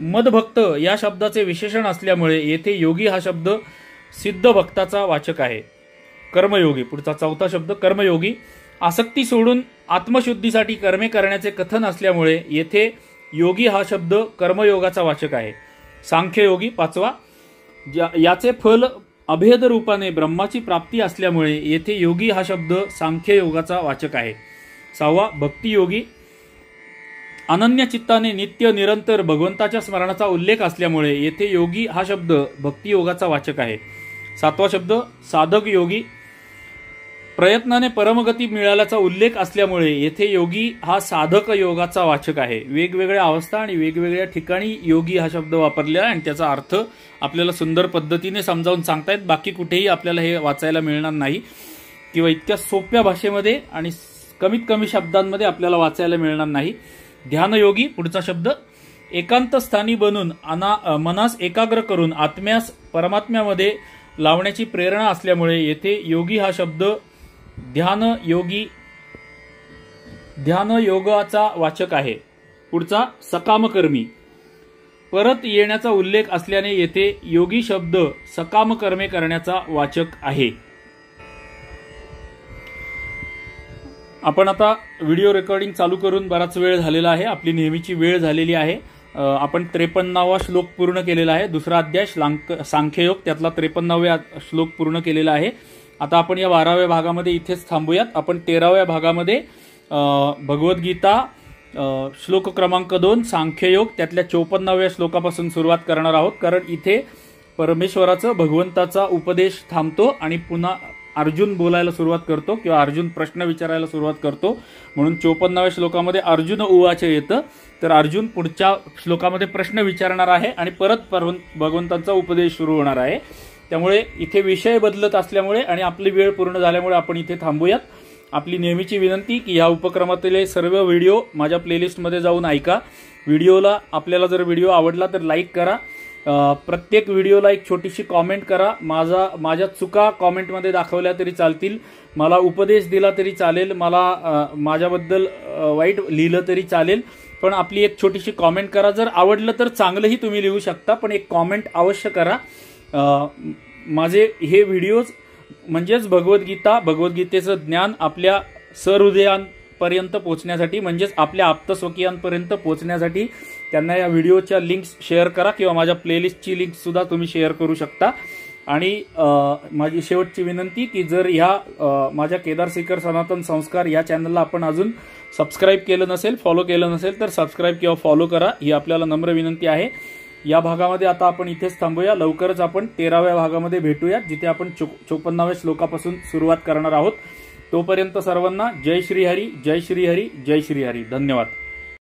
मदभक्त या शब्दाचे विशेषण असल्यामुळे येथे योगी हा शब्द सिद्ध भक्ताचा वाचक आहे. कर्मयोगी. पुढचा चौथा शब्द कर्मयोगी. आसक्ती सोडून आत्मशुद्धीसाठी कर्मे करण्याचे कथन असल्यामुळे येथे योगी हा शब्द कर्मयोगाचा वाचक आहे. सांख्ययोगी. पाचवा, याचे फल अभेद रूपाने ब्रह्माची प्राप्ती असल्यामुळे येथे योगी हा शब्द सांख्ययोगाचा वाचक आहे. सहावा, भक्तियोगी. अनन्य चित्ताने नित्य निरंतर भगवंताच्या स्मरणाचा उल्लेख असल्यामुळे येथे योगी हा शब्द भक्तियोगाचा वाचक आहे. सातवा शब्द साधक योगी. प्रयत्नाने परमगती मिळाल्याचा उल्लेख असल्यामुळे येथे योगी हा साधक योगाचा वाचक आहे. वेगवेगळ्या अवस्था आणि वेगवेगळ्या ठिकाणी योगी हा शब्द वापरलेला आहे आणि त्याचा अर्थ आपल्याला सुंदर पद्धतीने समजावून सांगतायत. बाकी कुठेही आपल्याला हे वाचायला मिळणार नाही किंवा इतक्या सोप्या भाषेमध्ये आणि कमीत कमी शब्दांमध्ये आपल्याला वाचायला मिळणार नाही. ध्यानयोगी. पुढचा शब्द एकांत स्थानी बनून मनास एकाग्र करून आत्म्यास परमात्म्यामध्ये लावण्याची प्रेरणा असल्यामुळे येथे योगी हा शब्द ध्यान योगाचा वाचक आहे. पुढचा सकामकर्मी. परत येण्याचा उल्लेख असल्याने येथे योगी शब्द सकाम कर्मे करण्याचा वाचक आहे. आपण आता व्हिडिओ रेकॉर्डिंग चालू करून बराच वेळ झालेला आहे. आपली नेहमीची वेळ झालेली आहे. आपण 53वा श्लोक पूर्ण केलेला आहे. दुसरा अध्याय सांख्ययोग, त्यातला 53वा श्लोक पूर्ण केलेला आहे. आता आपण या 12व्या भागामध्ये इथेच थांबूयात. आपण 13व्या भागामध्ये भगवद्गीता श्लोक क्रमांक 2 सांख्ययोग त्यातल्या 54व्या श्लोकापासून सुरुवात करणार आहोत. कारण इथे परमेश्वराचा भगवंताचा उपदेश थांबतो आणि पुन्हा अर्जुन बोलायला सुरुवात करतो किंवा अर्जुन प्रश्न विचारायला सुरुवात करतो. म्हणून 54व्या श्लोकामध्ये अर्जुन उवाच येतं. तर अर्जुन पुढच्या श्लोकामध्ये प्रश्न विचारणार आहे आणि परत भगवंतांचा उपदेश सुरू होणार आहे. त्यामुळे इथे विषय बदलत असल्यामुळे आणि आपली वेळ पूर्ण झाल्यामुळे आपण इथे थांबूयात. आपली नेहमीची विनंती की ह्या उपक्रमातील सर्व व्हिडिओ माझ्या प्लेलिस्टमध्ये जाऊन ऐका. व्हिडिओला आपल्याला जर व्हिडिओ आवडला तर लाईक करा. प्रत्येक व्हिडिओला एक छोटीशी कॉमेंट करा. माझ्या चुका कॉमेंटमध्ये दाखवल्या तरी चालतील. मला उपदेश दिला तरी चालेल. मला माझ्याबद्दल वाईट लिहिलं तरी चालेल. पण आपली एक छोटीशी कॉमेंट करा. जर आवडलं तर चांगलंही तुम्ही लिहू शकता, पण एक कॉमेंट अवश्य करा. माझे हे व्हिडिओज म्हणजेच भगवद्गीतेचं ज्ञान आपल्या सहृदयांपर्यंत पोहोचण्यासाठी, म्हणजेच आपल्या आप्तस्वकीयांपर्यंत पोहोचण्यासाठी त्यांना या व्हिडिओच्या लिंक्स शेअर करा किंवा माझ्या प्लेलिस्टची लिंक सुद्धा तुम्ही शेअर करू शकता. आणि माझी शेवटची विनंती की जर ह्या माझ्या केदार सीकर सनातन संस्कार या चॅनलला आपण अजून सबस्क्राईब केलं नसेल, फॉलो केलं नसेल तर सबस्क्राईब किंवा फॉलो करा, ही आपल्याला नम्र विनंती आहे. या भागामध्ये आता आपण इथेच थांबूया. लवकरच आपण 13व्या भागामध्ये भेटूया, जिथे आपण 54व्या श्लोकापासून सुरुवात करणार आहोत. तोपर्यंत सर्वांना जय श्री हरी, जय श्री हरी, जय श्री हरी. धन्यवाद.